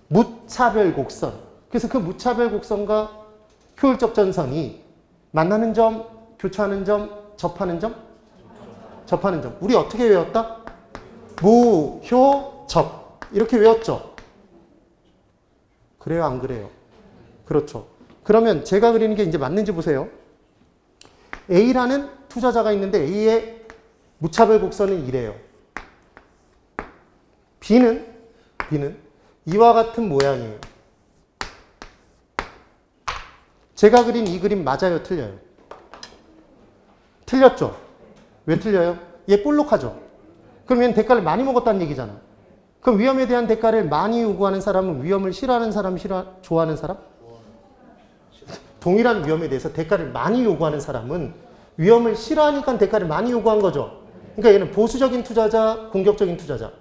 무차별 곡선. 그래서 그 무차별 곡선과 효율적 전선이 만나는 점, 교차하는 점, 접하는 점? 접하는 점. 우리 어떻게 외웠다? 무, 효, 접. 이렇게 외웠죠? 그래요, 안 그래요? 그렇죠. 그러면 제가 그리는 게 이제 맞는지 보세요. A라는 투자자가 있는데 A의 무차별 곡선은 이래요. B는 이와 같은 모양이에요. 제가 그린 이 그림 맞아요? 틀려요? 틀렸죠? 왜 틀려요? 얘 볼록하죠? 그럼 얘는 대가를 많이 먹었다는 얘기잖아. 그럼 위험에 대한 대가를 많이 요구하는 사람은 위험을 싫어하는 사람, 좋아하는 사람? 동일한 위험에 대해서 대가를 많이 요구하는 사람은 위험을 싫어하니까 대가를 많이 요구한 거죠. 그러니까 얘는 보수적인 투자자, 공격적인 투자자.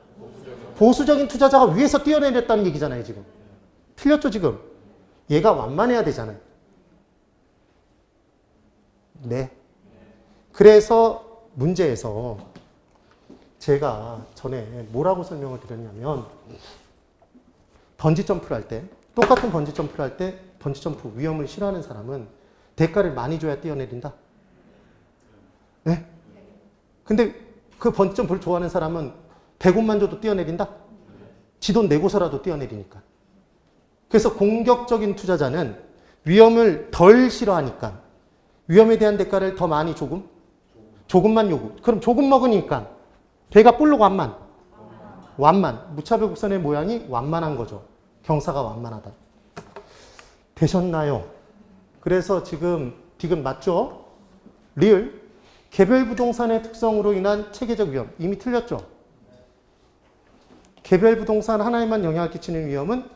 보수적인 투자자가 위에서 뛰어내렸다는 얘기잖아요, 지금. 틀렸죠, 지금? 얘가 완만해야 되잖아요. 네. 그래서 문제에서 제가 전에 뭐라고 설명을 드렸냐면 번지점프를 할 때, 똑같은 번지점프를 할 때 번지점프 위험을 싫어하는 사람은 대가를 많이 줘야 뛰어내린다. 네? 근데 그 번지점프를 좋아하는 사람은 100원만 줘도 뛰어내린다? 지 돈 내고서라도 뛰어내리니까. 그래서 공격적인 투자자는 위험을 덜 싫어하니까 위험에 대한 대가를 더 많이 조금? 조금만 요구. 그럼 조금 먹으니까 배가 볼록 완만. 완만. 무차별 곡선의 모양이 완만한 거죠. 경사가 완만하다. 되셨나요? 그래서 지금 디귿 맞죠? 리을. 개별 부동산의 특성으로 인한 체계적 위험. 이미 틀렸죠? 개별 부동산 하나에만 영향을 끼치는 위험은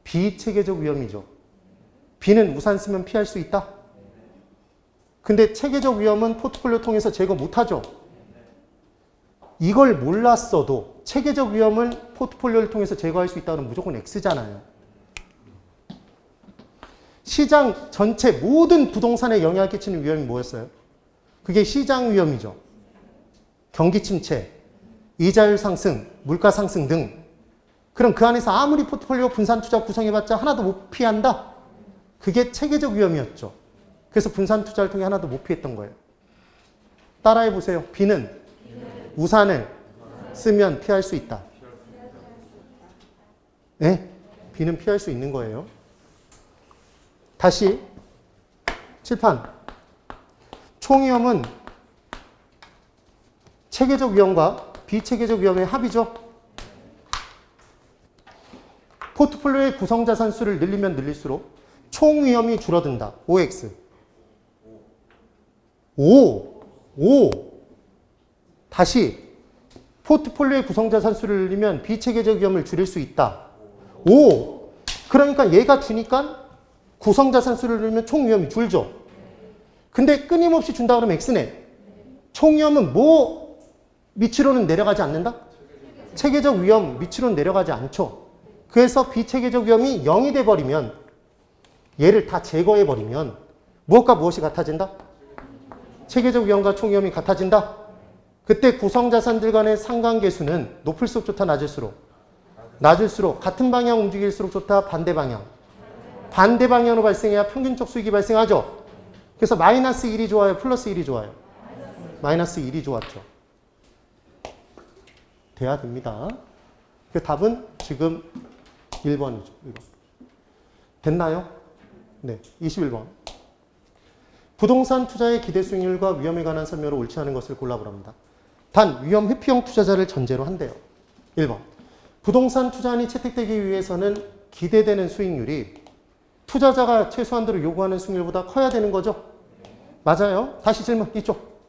비체계적 위험이죠. B는 우산 쓰면 피할 수 있다? 근데 체계적 위험은 포트폴리오 통해서 제거 못하죠. 이걸 몰랐어도 체계적 위험을 포트폴리오를 통해서 제거할 수 있다면 무조건 X잖아요. 시장 전체 모든 부동산에 영향을 끼치는 위험이 뭐였어요? 그게 시장 위험이죠. 경기 침체, 이자율 상승, 물가 상승 등. 그럼 그 안에서 아무리 포트폴리오 분산 투자 구성해봤자 하나도 못 피한다? 그게 체계적 위험이었죠. 그래서 분산 투자를 통해 하나도 못 피했던 거예요. 따라해 보세요. B는 우산을 쓰면 피할 수 있다. 네? B는 피할 수 있는 거예요. 다시 칠판. 총위험은 체계적 위험과 비체계적 위험의 합이죠. 포트폴리오의 구성자산 수를 늘리면 늘릴수록 총 위험이 줄어든다. OX. 5. 다시 포트폴리오의 구성자산 수를 늘리면 비체계적 위험을 줄일 수 있다. 5. 그러니까 얘가 주니까 구성자산 수를 늘리면 총 위험이 줄죠. 근데 끊임없이 준다 그러면 X네. 총 위험은 뭐 밑으로는 내려가지 않는다? 체계적 위험 밑으로는 내려가지 않죠. 그래서 비체계적 위험이 0이 돼버리면 얘를 다 제거해버리면 무엇과 무엇이 같아진다? 체계적 위험과 총 위험이 같아진다? 그때 구성자산들 간의 상관계수는 높을수록 좋다, 낮을수록 같은 방향 움직일수록 좋다, 반대 방향. 반대 방향으로 발생해야 평균적 수익이 발생하죠. 그래서 마이너스 1이 좋아요, 플러스 1이 좋아요? 마이너스 1이 좋았죠. 돼야 됩니다. 그 답은 지금 1번이죠. 1번. 됐나요? 네, 21번. 부동산 투자의 기대 수익률과 위험에 관한 설명으로 옳지 않은 것을 골라보랍니다. 단, 위험 회피형 투자자를 전제로 한대요. 1번. 부동산 투자안이 채택되기 위해서는 기대되는 수익률이 투자자가 최소한도로 요구하는 수익률보다 커야 되는 거죠? 맞아요. 다시 질문, 이쪽.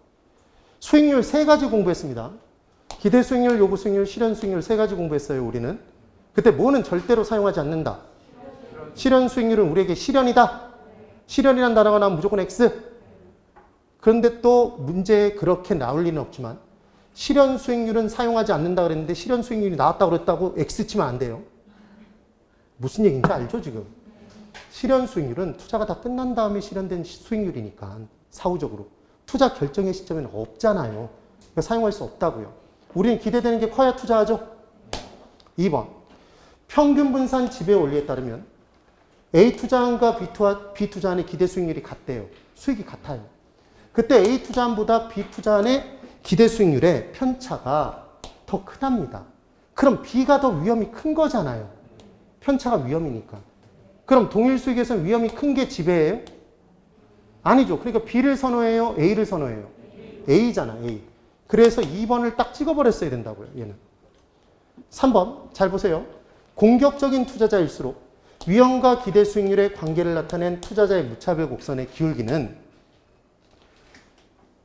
수익률 3가지 공부했습니다. 기대 수익률, 요구 수익률, 실현 수익률 3가지 공부했어요, 우리는. 그때 뭐는 절대로 사용하지 않는다. 실현 수익률은 우리에게 실현이다. 실현이라는 단어가 나오면 무조건 X. 그런데 또 문제에 그렇게 나올 리는 없지만 실현 수익률은 사용하지 않는다 그랬는데 실현 수익률이 나왔다고 그랬다고 X 치면 안 돼요. 무슨 얘기인지 알죠, 지금? 실현 수익률은 투자가 다 끝난 다음에 실현된 수익률이니까 사후적으로. 투자 결정의 시점에는 없잖아요. 그러니까 사용할 수 없다고요. 우리는 기대되는 게 커야 투자하죠. 2번. 평균 분산 지배 원리에 따르면 A 투자안과 B 투자안의 기대 수익률이 같대요. 수익이 같아요. 그때 A 투자안보다 B 투자안의 기대 수익률의 편차가 더 크답니다. 그럼 B가 더 위험이 큰 거잖아요. 편차가 위험이니까. 그럼 동일 수익에서 위험이 큰 게 지배예요? 아니죠. 그러니까 B를 선호해요? A를 선호해요? A잖아, A. 그래서 2번을 딱 찍어버렸어야 된다고요, 얘는. 3번, 잘 보세요. 공격적인 투자자일수록 위험과 기대 수익률의 관계를 나타낸 투자자의 무차별 곡선의 기울기는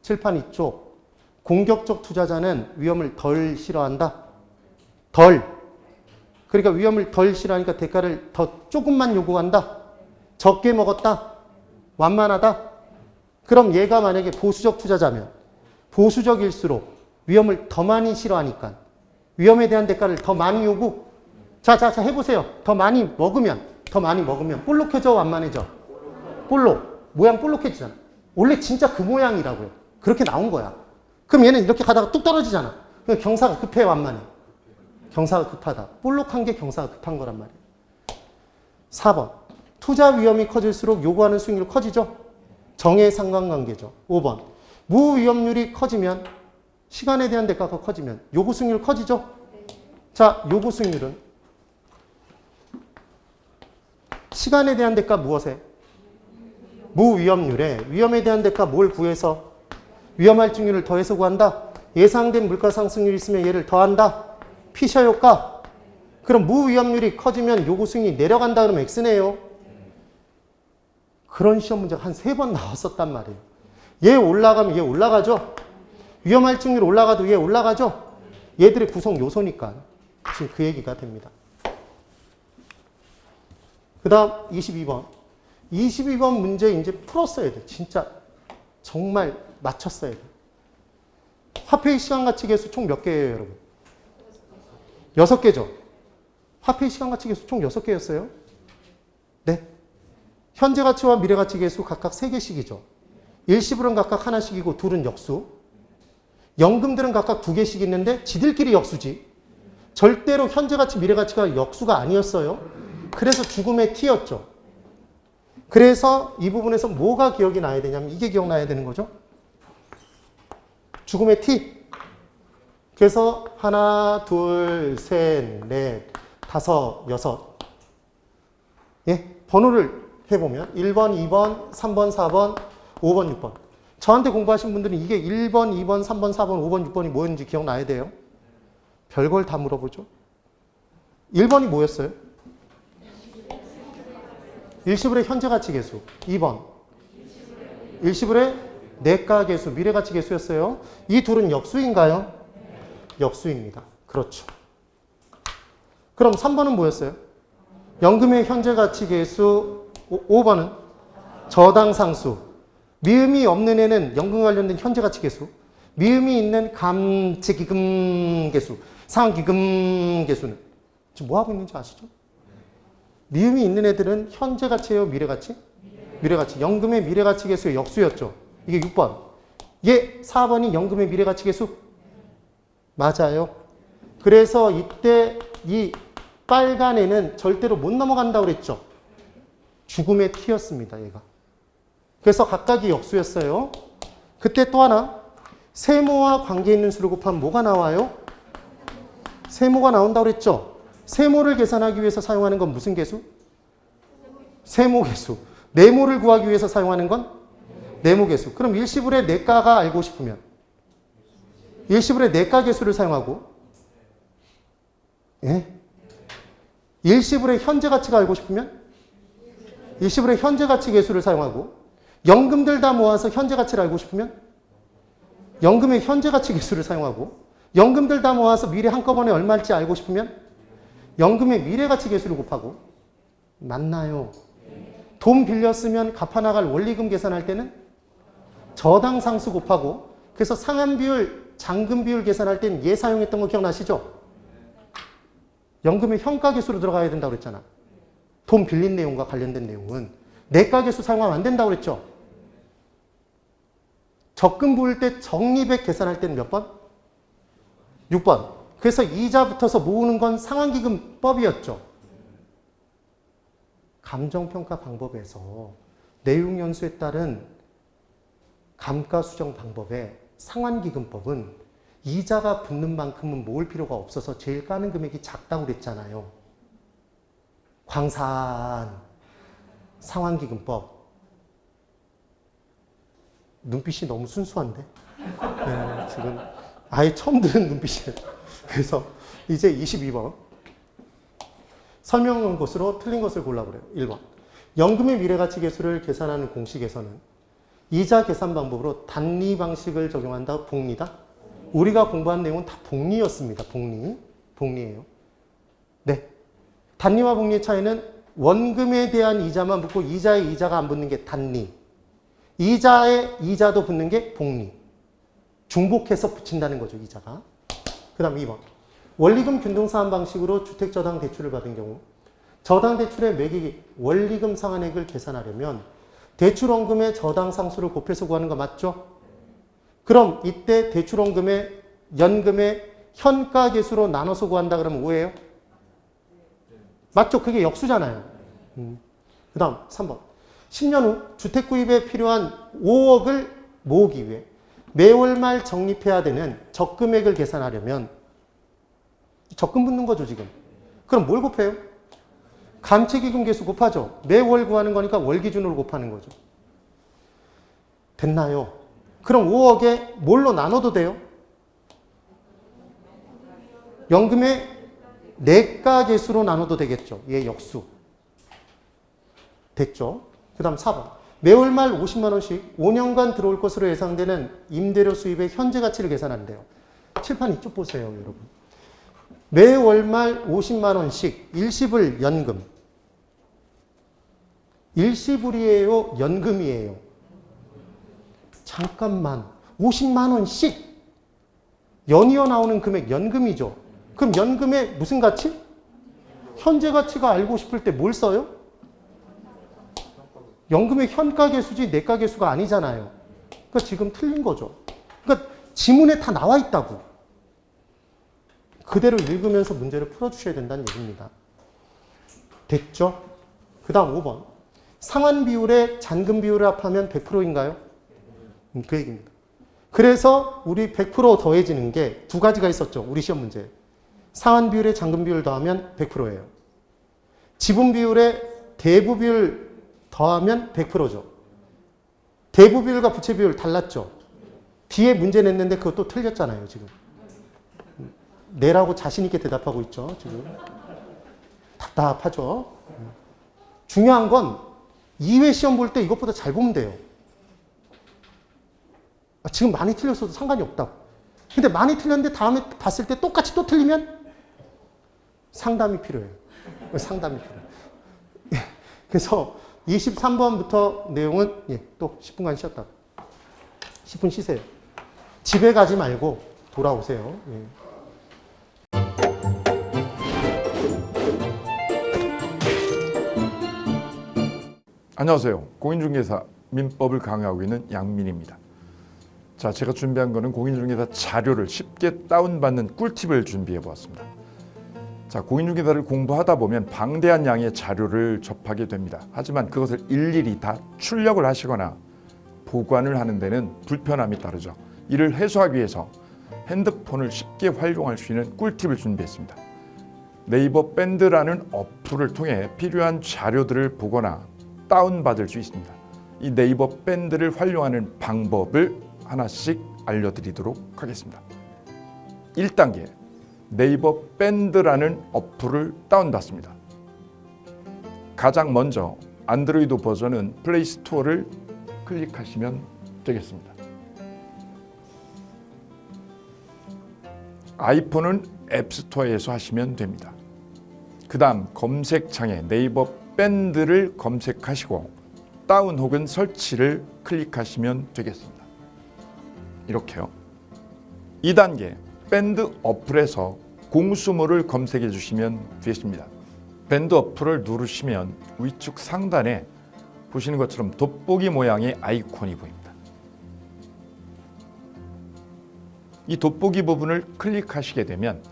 칠판 이쪽. 공격적 투자자는 위험을 덜 싫어한다. 덜. 그러니까 위험을 덜 싫어하니까 대가를 더 조금만 요구한다. 적게 먹었다. 완만하다. 그럼 얘가 만약에 보수적 투자자면 보수적일수록 위험을 더 많이 싫어하니까 위험에 대한 대가를 더 많이 요구. 자, 해보세요. 더 많이 먹으면 볼록해져, 완만해져? 볼록. 모양 볼록해지잖아. 원래 진짜 그 모양이라고요. 그렇게 나온 거야. 그럼 얘는 이렇게 가다가 뚝 떨어지잖아. 그러니까 경사가 급해, 완만해? 경사가 급하다. 볼록한 게 경사가 급한 거란 말이에요. 4번. 투자 위험이 커질수록 요구하는 수익률 커지죠? 정의 상관관계죠. 5번. 무위험률이 커지면 시간에 대한 대가가 커지면 요구 수익률 커지죠? 자, 요구 수익률은 시간에 대한 대가 무엇에? 무위험률에 위험에 대한 대가 뭘 구해서 위험할증률을 더해서 구한다. 예상된 물가 상승률이 있으면 얘를 더한다. 피셔 효과. 그럼 무위험률이 커지면 요구 수익이 내려간다 그러면 X네요. 그런 시험 문제가 한 3번 나왔었단 말이에요. 얘 올라가면 얘 올라가죠. 위험할증률 올라가도 얘 올라가죠. 얘들의 구성 요소니까 지금 그 얘기가 됩니다. 그 다음 22번. 22번 문제 이제 풀었어야 돼. 진짜 정말 맞췄어야 돼. 화폐의 시간가치 계수 총 몇 개예요, 여러분? 6개죠. 화폐의 시간가치 계수 총 6개였어요. 네. 현재 가치와 미래 가치 계수 각각 3개씩이죠. 일시불은 각각 하나씩이고 둘은 역수. 연금들은 각각 2개씩 있는데 지들끼리 역수지. 절대로 현재 가치, 미래 가치가 역수가 아니었어요. 그래서 죽음의 T였죠. 그래서 이 부분에서 뭐가 기억이 나야 되냐면 이게 기억나야 되는 거죠. 죽음의 T. 그래서 하나, 둘, 셋, 넷, 다섯, 여섯. 예, 번호를 해보면 1번, 2번, 3번, 4번, 5번, 6번. 저한테 공부하신 분들은 이게 1번, 2번, 3번, 4번, 5번, 6번이 뭐였는지 기억나야 돼요. 별걸 다 물어보죠. 1번이 뭐였어요? 일시불의 현재가치 계수. 2번. 일시불의 내가계수, 미래가치 계수였어요. 이 둘은 역수인가요? 역수입니다. 그렇죠. 그럼 3번은 뭐였어요? 연금의 현재가치 계수. 5번은 저당상수. 미음이 없는 애는 연금 관련된 현재가치 계수. 미음이 있는 감치기금 계수, 상환기금 계수는 지금 뭐 하고 있는지 아시죠? 미음이 있는 애들은 현재가치예요, 미래가치? 미래가치. 연금의 미래가치 계수의 역수였죠. 이게 6번. 얘 4번이 연금의 미래가치 계수? 맞아요. 그래서 이때 이 빨간 애는 절대로 못 넘어간다고 그랬죠. 죽음의 T였습니다, 얘가. 그래서 각각이 역수였어요. 그때 또 하나, 세모와 관계 있는 수를 곱하면 뭐가 나와요? 세모가 나온다고 그랬죠. 세모를 계산하기 위해서 사용하는 건 무슨 계수? 세모계수. 네모를 구하기 위해서 사용하는 건 네모계수. 그럼 일시불의 내가가 알고 싶으면 일시불의 내가계수를 사용하고, 예? 일시불의 현재가치가 알고 싶으면 일시불의 현재가치 계수를 사용하고, 연금들 다 모아서 현재가치를 알고 싶으면 연금의 현재가치 계수를 사용하고, 연금들 다 모아서 미래 한꺼번에 얼마일지 알고 싶으면 연금의 미래가치 계수를 곱하고. 맞나요? 돈 빌렸으면 갚아나갈 원리금 계산할 때는 저당상수 곱하고, 그래서 상환비율, 잔금비율 계산할 때는 얘 사용했던 거 기억나시죠? 연금의 현가계수로 들어가야 된다고 그랬잖아. 돈 빌린 내용과 관련된 내용은 내가계수 사용하면 안 된다고 그랬죠? 적금 부을 때 적립액 계산할 때는 몇 번? 6번. 그래서 이자 붙어서 모으는 건 상환기금법이었죠. 감정평가 방법에서 내용연수에 따른 감가수정 방법의 상환기금법은 이자가 붙는 만큼은 모을 필요가 없어서 제일 까는 금액이 작다고 그랬잖아요. 광산 상환기금법. 눈빛이 너무 순수한데? 네, 지금 아예 처음 들은 눈빛이에요. 그래서 이제 22번. 설명한 것으로 틀린 것을 골라보래요. 1번. 연금의 미래가치 계수를 계산하는 공식에서는 이자 계산 방법으로 단리 방식을 적용한다. 복리다. 우리가 공부한 내용은 다 복리였습니다. 복리예요. 네. 단리와 복리의 차이는 원금에 대한 이자만 붙고 이자에 이자가 안 붙는 게 단리. 이자에 이자도 붙는 게 복리. 중복해서 붙인다는 거죠, 이자가. 그 다음 2번. 원리금 균등상환 방식으로 주택저당 대출을 받은 경우 저당 대출의 매기 원리금 상환액을 계산하려면 대출원금의 저당 상수를 곱해서 구하는 거 맞죠? 그럼 이때 대출원금의 연금의 현가계수로 나눠서 구한다 그러면 뭐예요? 맞죠? 그게 역수잖아요. 그 다음 3번. 10년 후 주택 구입에 필요한 5억을 모으기 위해 매월 말 적립해야 되는 적금액을 계산하려면 적금 붙는 거죠, 지금. 그럼 뭘 곱해요? 감채기금 계수 곱하죠. 매월 구하는 거니까 월 기준으로 곱하는 거죠. 됐나요? 그럼 5억에 뭘로 나눠도 돼요? 연금의 내가 개수로 나눠도 되겠죠. 얘 역수. 됐죠? 그 다음 4번. 매월 말 50만 원씩 5년간 들어올 것으로 예상되는 임대료 수입의 현재 가치를 계산한대요. 칠판 이쪽 보세요, 여러분. 매월 말 50만 원씩 일시불 연금. 일시불이에요? 연금이에요? 잠깐만. 50만 원씩 연이어 나오는 금액 연금이죠. 그럼 연금의 무슨 가치? 현재 가치가 알고 싶을 때 뭘 써요? 연금의 현가계수지 내가계수가 아니잖아요. 그러니까 지금 틀린 거죠. 그러니까 지문에 다 나와 있다고. 그대로 읽으면서 문제를 풀어주셔야 된다는 얘기입니다. 됐죠? 그 다음 5번. 상환 비율에 잔금 비율을 합하면 100%인가요? 그 얘기입니다. 그래서 우리 100% 더해지는 게 두 가지가 있었죠. 우리 시험 문제. 상환 비율에 잔금 비율 더하면 100%예요. 지분 비율에 대부 비율 더하면 100%죠. 대부 비율과 부채 비율 달랐죠. 뒤에 문제 냈는데 그것도 틀렸잖아요, 지금. 내라고 자신있게 대답하고 있죠, 지금. 답답하죠. 중요한 건 2회 시험 볼 때 이것보다 잘 보면 돼요. 지금 많이 틀렸어도 상관이 없다고. 근데 많이 틀렸는데 다음에 봤을 때 똑같이 또 틀리면 상담이 필요해요. 상담이 필요해요. 그래서 23번부터 내용은 또 10분간 쉬었다. 10분 쉬세요. 집에 가지 말고 돌아오세요.
안녕하세요. 공인중개사 민법을 강의하고 있는 양민입니다. 자, 제가 준비한 거는 공인중개사 자료를 쉽게 다운받는 꿀팁을 준비해 보았습니다. 자, 공인중개사를 공부하다 보면 방대한 양의 자료를 접하게 됩니다. 하지만 그것을 일일이 다 출력을 하시거나 보관을 하는 데는 불편함이 따르죠. 이를 해소하기 위해서 핸드폰을 쉽게 활용할 수 있는 꿀팁을 준비했습니다. 네이버 밴드라는 어플을 통해 필요한 자료들을 보거나 다운받을 수 있습니다. 이 네이버 밴드를 활용하는 방법을 하나씩 알려드리도록 하겠습니다. 1단계, 네이버 밴드라는 어플을 다운받습니다. 가장 먼저 안드로이드 버전은 플레이 스토어를 클릭하시면 되겠습니다. 아이폰은 앱스토어에서 하시면 됩니다. 그 다음 검색창에 네이버 밴드를 검색하시고 다운 혹은 설치를 클릭하시면 되겠습니다. 이렇게요. 2단계, 밴드 어플에서 공수모를 검색해 주시면 되십니다. 밴드 어플을 누르시면 위쪽 상단에 보시는 것처럼 돋보기 모양의 아이콘이 보입니다. 이 돋보기 부분을 클릭하시게 되면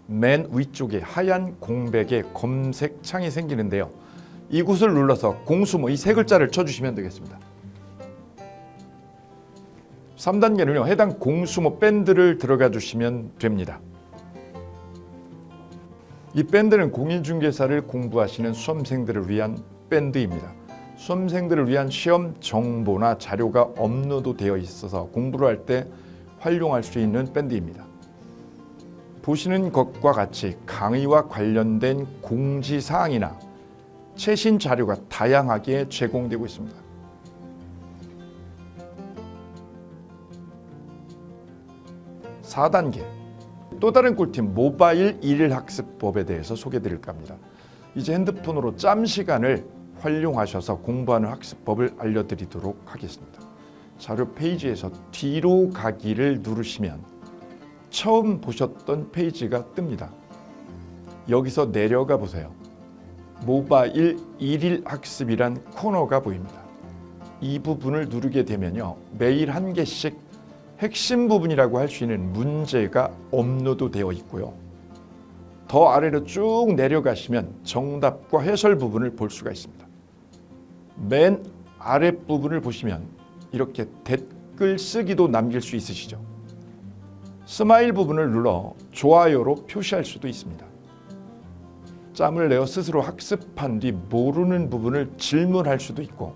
맨 위쪽에 하얀 공백의 검색창이 생기는데요. 이곳을 눌러서 공수모 이 세 글자를 쳐주시면 되겠습니다. 3단계는요. 해당 공수모 밴드를 들어가 주시면 됩니다. 이 밴드는 공인중개사를 공부하시는 수험생들을 위한 밴드입니다. 수험생들을 위한 시험 정보나 자료가 업로드되어 있어서 공부를 할 때 활용할 수 있는 밴드입니다. 보시는 것과 같이 강의와 관련된 공지사항이나 최신 자료가 다양하게 제공되고 있습니다. 4단계, 또 다른 꿀팁 모바일 일일학습법에 대해서 소개드릴까 합니다. 이제 핸드폰으로 짬 시간을 활용하셔서 공부하는 학습법을 알려드리도록 하겠습니다. 자료 페이지에서 뒤로 가기를 누르시면 처음 보셨던 페이지가 뜹니다. 여기서 내려가 보세요. 모바일 일일학습이란 코너가 보입니다. 이 부분을 누르게 되면요. 매일 한 개씩 핵심 부분이라고 할 수 있는 문제가 업로드되어 있고요. 더 아래로 쭉 내려가시면 정답과 해설 부분을 볼 수가 있습니다. 맨 아랫부분을 보시면 이렇게 댓글 쓰기도 남길 수 있으시죠. 스마일 부분을 눌러 좋아요로 표시할 수도 있습니다. 짬을 내어 스스로 학습한 뒤 모르는 부분을 질문할 수도 있고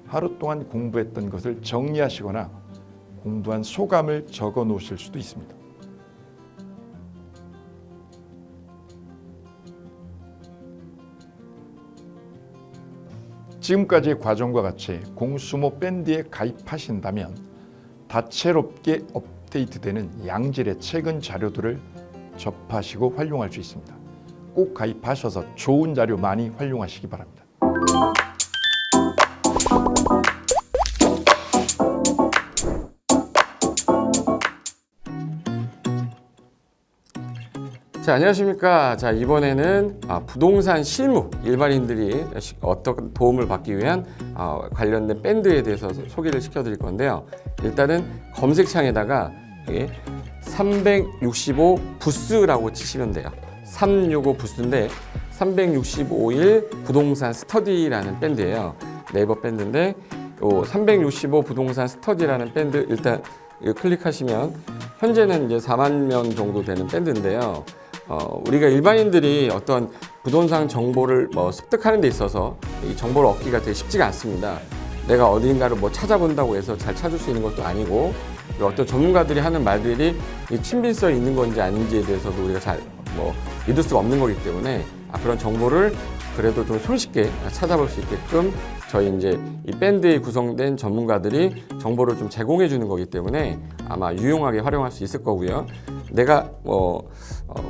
하루 동안 공부했던 것을 정리하시거나 공부한 소감을 적어 놓으실 수도 있습니다. 지금까지의 과정과 같이 공수모 밴드에 가입하신다면 다채롭게 업데이트되는 양질의 최근 자료들을 접하시고 활용할 수 있습니다. 꼭 가입하셔서 좋은 자료 많이 활용하시기 바랍니다.
자, 안녕하십니까. 자, 이번에는 부동산 실무, 일반인들이 어떤 도움을 받기 위한 관련된 밴드에 대해서 소개를 시켜드릴 건데요. 일단은 검색창에다가 365 부스라고 치시면 돼요. 365 부스인데 365일 부동산 스터디라는 밴드예요. 네이버 밴드인데 365 부동산 스터디라는 밴드 일단 클릭하시면 현재는 이제 4만 명 정도 되는 밴드인데요. 우리가 일반인들이 어떤 부동산 정보를 습득하는 데 있어서 이 정보를 얻기가 되게 쉽지가 않습니다. 내가 어딘가를 찾아본다고 해서 잘 찾을 수 있는 것도 아니고, 어떤 전문가들이 하는 말들이 이 친밀성이 있는 건지 아닌지에 대해서도 우리가 잘 믿을 수가 없는 거기 때문에 그런 정보를 그래도 좀 손쉽게 찾아볼 수 있게끔 저희 이제 이 밴드에 구성된 전문가들이 정보를 좀 제공해 주는 거기 때문에 아마 유용하게 활용할 수 있을 거고요. 내가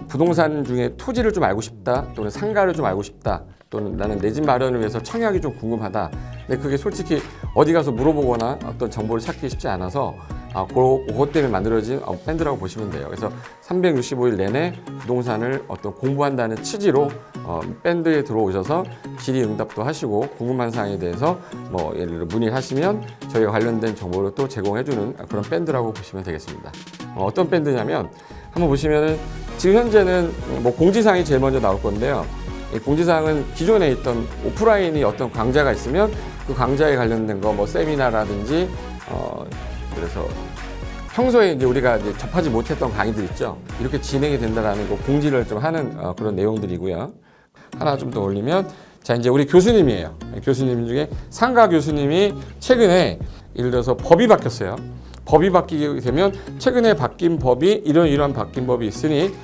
부동산 중에 토지를 좀 알고 싶다, 또는 상가를 좀 알고 싶다, 또는 나는 내 집 마련을 위해서 청약이 좀 궁금하다. 근데 그게 솔직히 어디 가서 물어보거나 어떤 정보를 찾기 쉽지 않아서 그것 때문에 만들어진 밴드라고 보시면 돼요. 그래서 365일 내내 부동산을 어떤 공부한다는 취지로 밴드에 들어오셔서 질의응답도 하시고 궁금한 사항에 대해서 예를 들어 문의를 하시면 저희가 관련된 정보를 또 제공해주는 그런 밴드라고 보시면 되겠습니다. 어떤 밴드냐면 한번 보시면은 지금 현재는 공지사항이 제일 먼저 나올 건데요. 이 공지사항은 기존에 있던 오프라인이 어떤 강좌가 있으면 그 강좌에 관련된 거 세미나라든지 그래서 평소에 이제 우리가 이제 접하지 못했던 강의들 있죠. 이렇게 진행이 된다라는 거 공지를 좀 하는 그런 내용들이고요. 하나 좀 더 올리면 자, 이제 우리 교수님이에요. 교수님 중에 상가 교수님이 최근에 예를 들어서 법이 바뀌었어요. 법이 바뀌게 되면 최근에 바뀐 법이 이런 바뀐 법이 있으니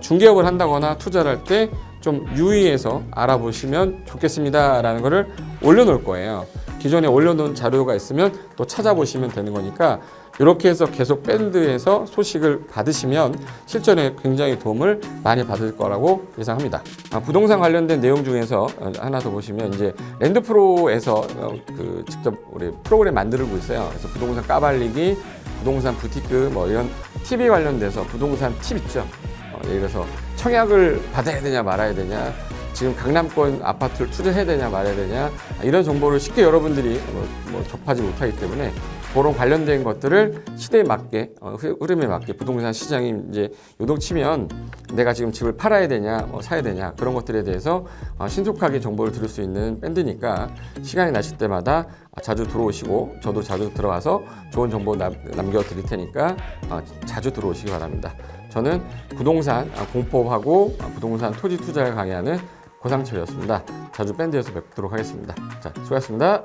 중개업을 한다거나 투자를 할 때 좀 유의해서 알아보시면 좋겠습니다라는 거를 올려놓을 거예요. 기존에 올려놓은 자료가 있으면 또 찾아보시면 되는 거니까 이렇게 해서 계속 밴드에서 소식을 받으시면 실전에 굉장히 도움을 많이 받을 거라고 예상합니다. 부동산 관련된 내용 중에서 하나 더 보시면 이제 랜드프로에서 직접 우리 프로그램 만들고 있어요. 그래서 부동산 까발리기, 부동산 부티크 이런 팁이 관련돼서 부동산 팁 있죠. 예를 들어서 청약을 받아야 되냐 말아야 되냐, 지금 강남권 아파트를 투자해야 되냐 말아야 되냐, 이런 정보를 쉽게 여러분들이 접하지 못하기 때문에 그런 관련된 것들을 시대에 맞게 흐름에 맞게 부동산 시장이 이제 요동치면 내가 지금 집을 팔아야 되냐 사야 되냐 그런 것들에 대해서 신속하게 정보를 들을 수 있는 밴드니까 시간이 나실 때마다 자주 들어오시고 저도 자주 들어와서 좋은 정보 남겨드릴 테니까 자주 들어오시기 바랍니다. 저는 부동산 공법하고 부동산 토지 투자를 강의하는 고상철이었습니다. 자주 밴드에서 뵙도록 하겠습니다. 자, 수고하셨습니다.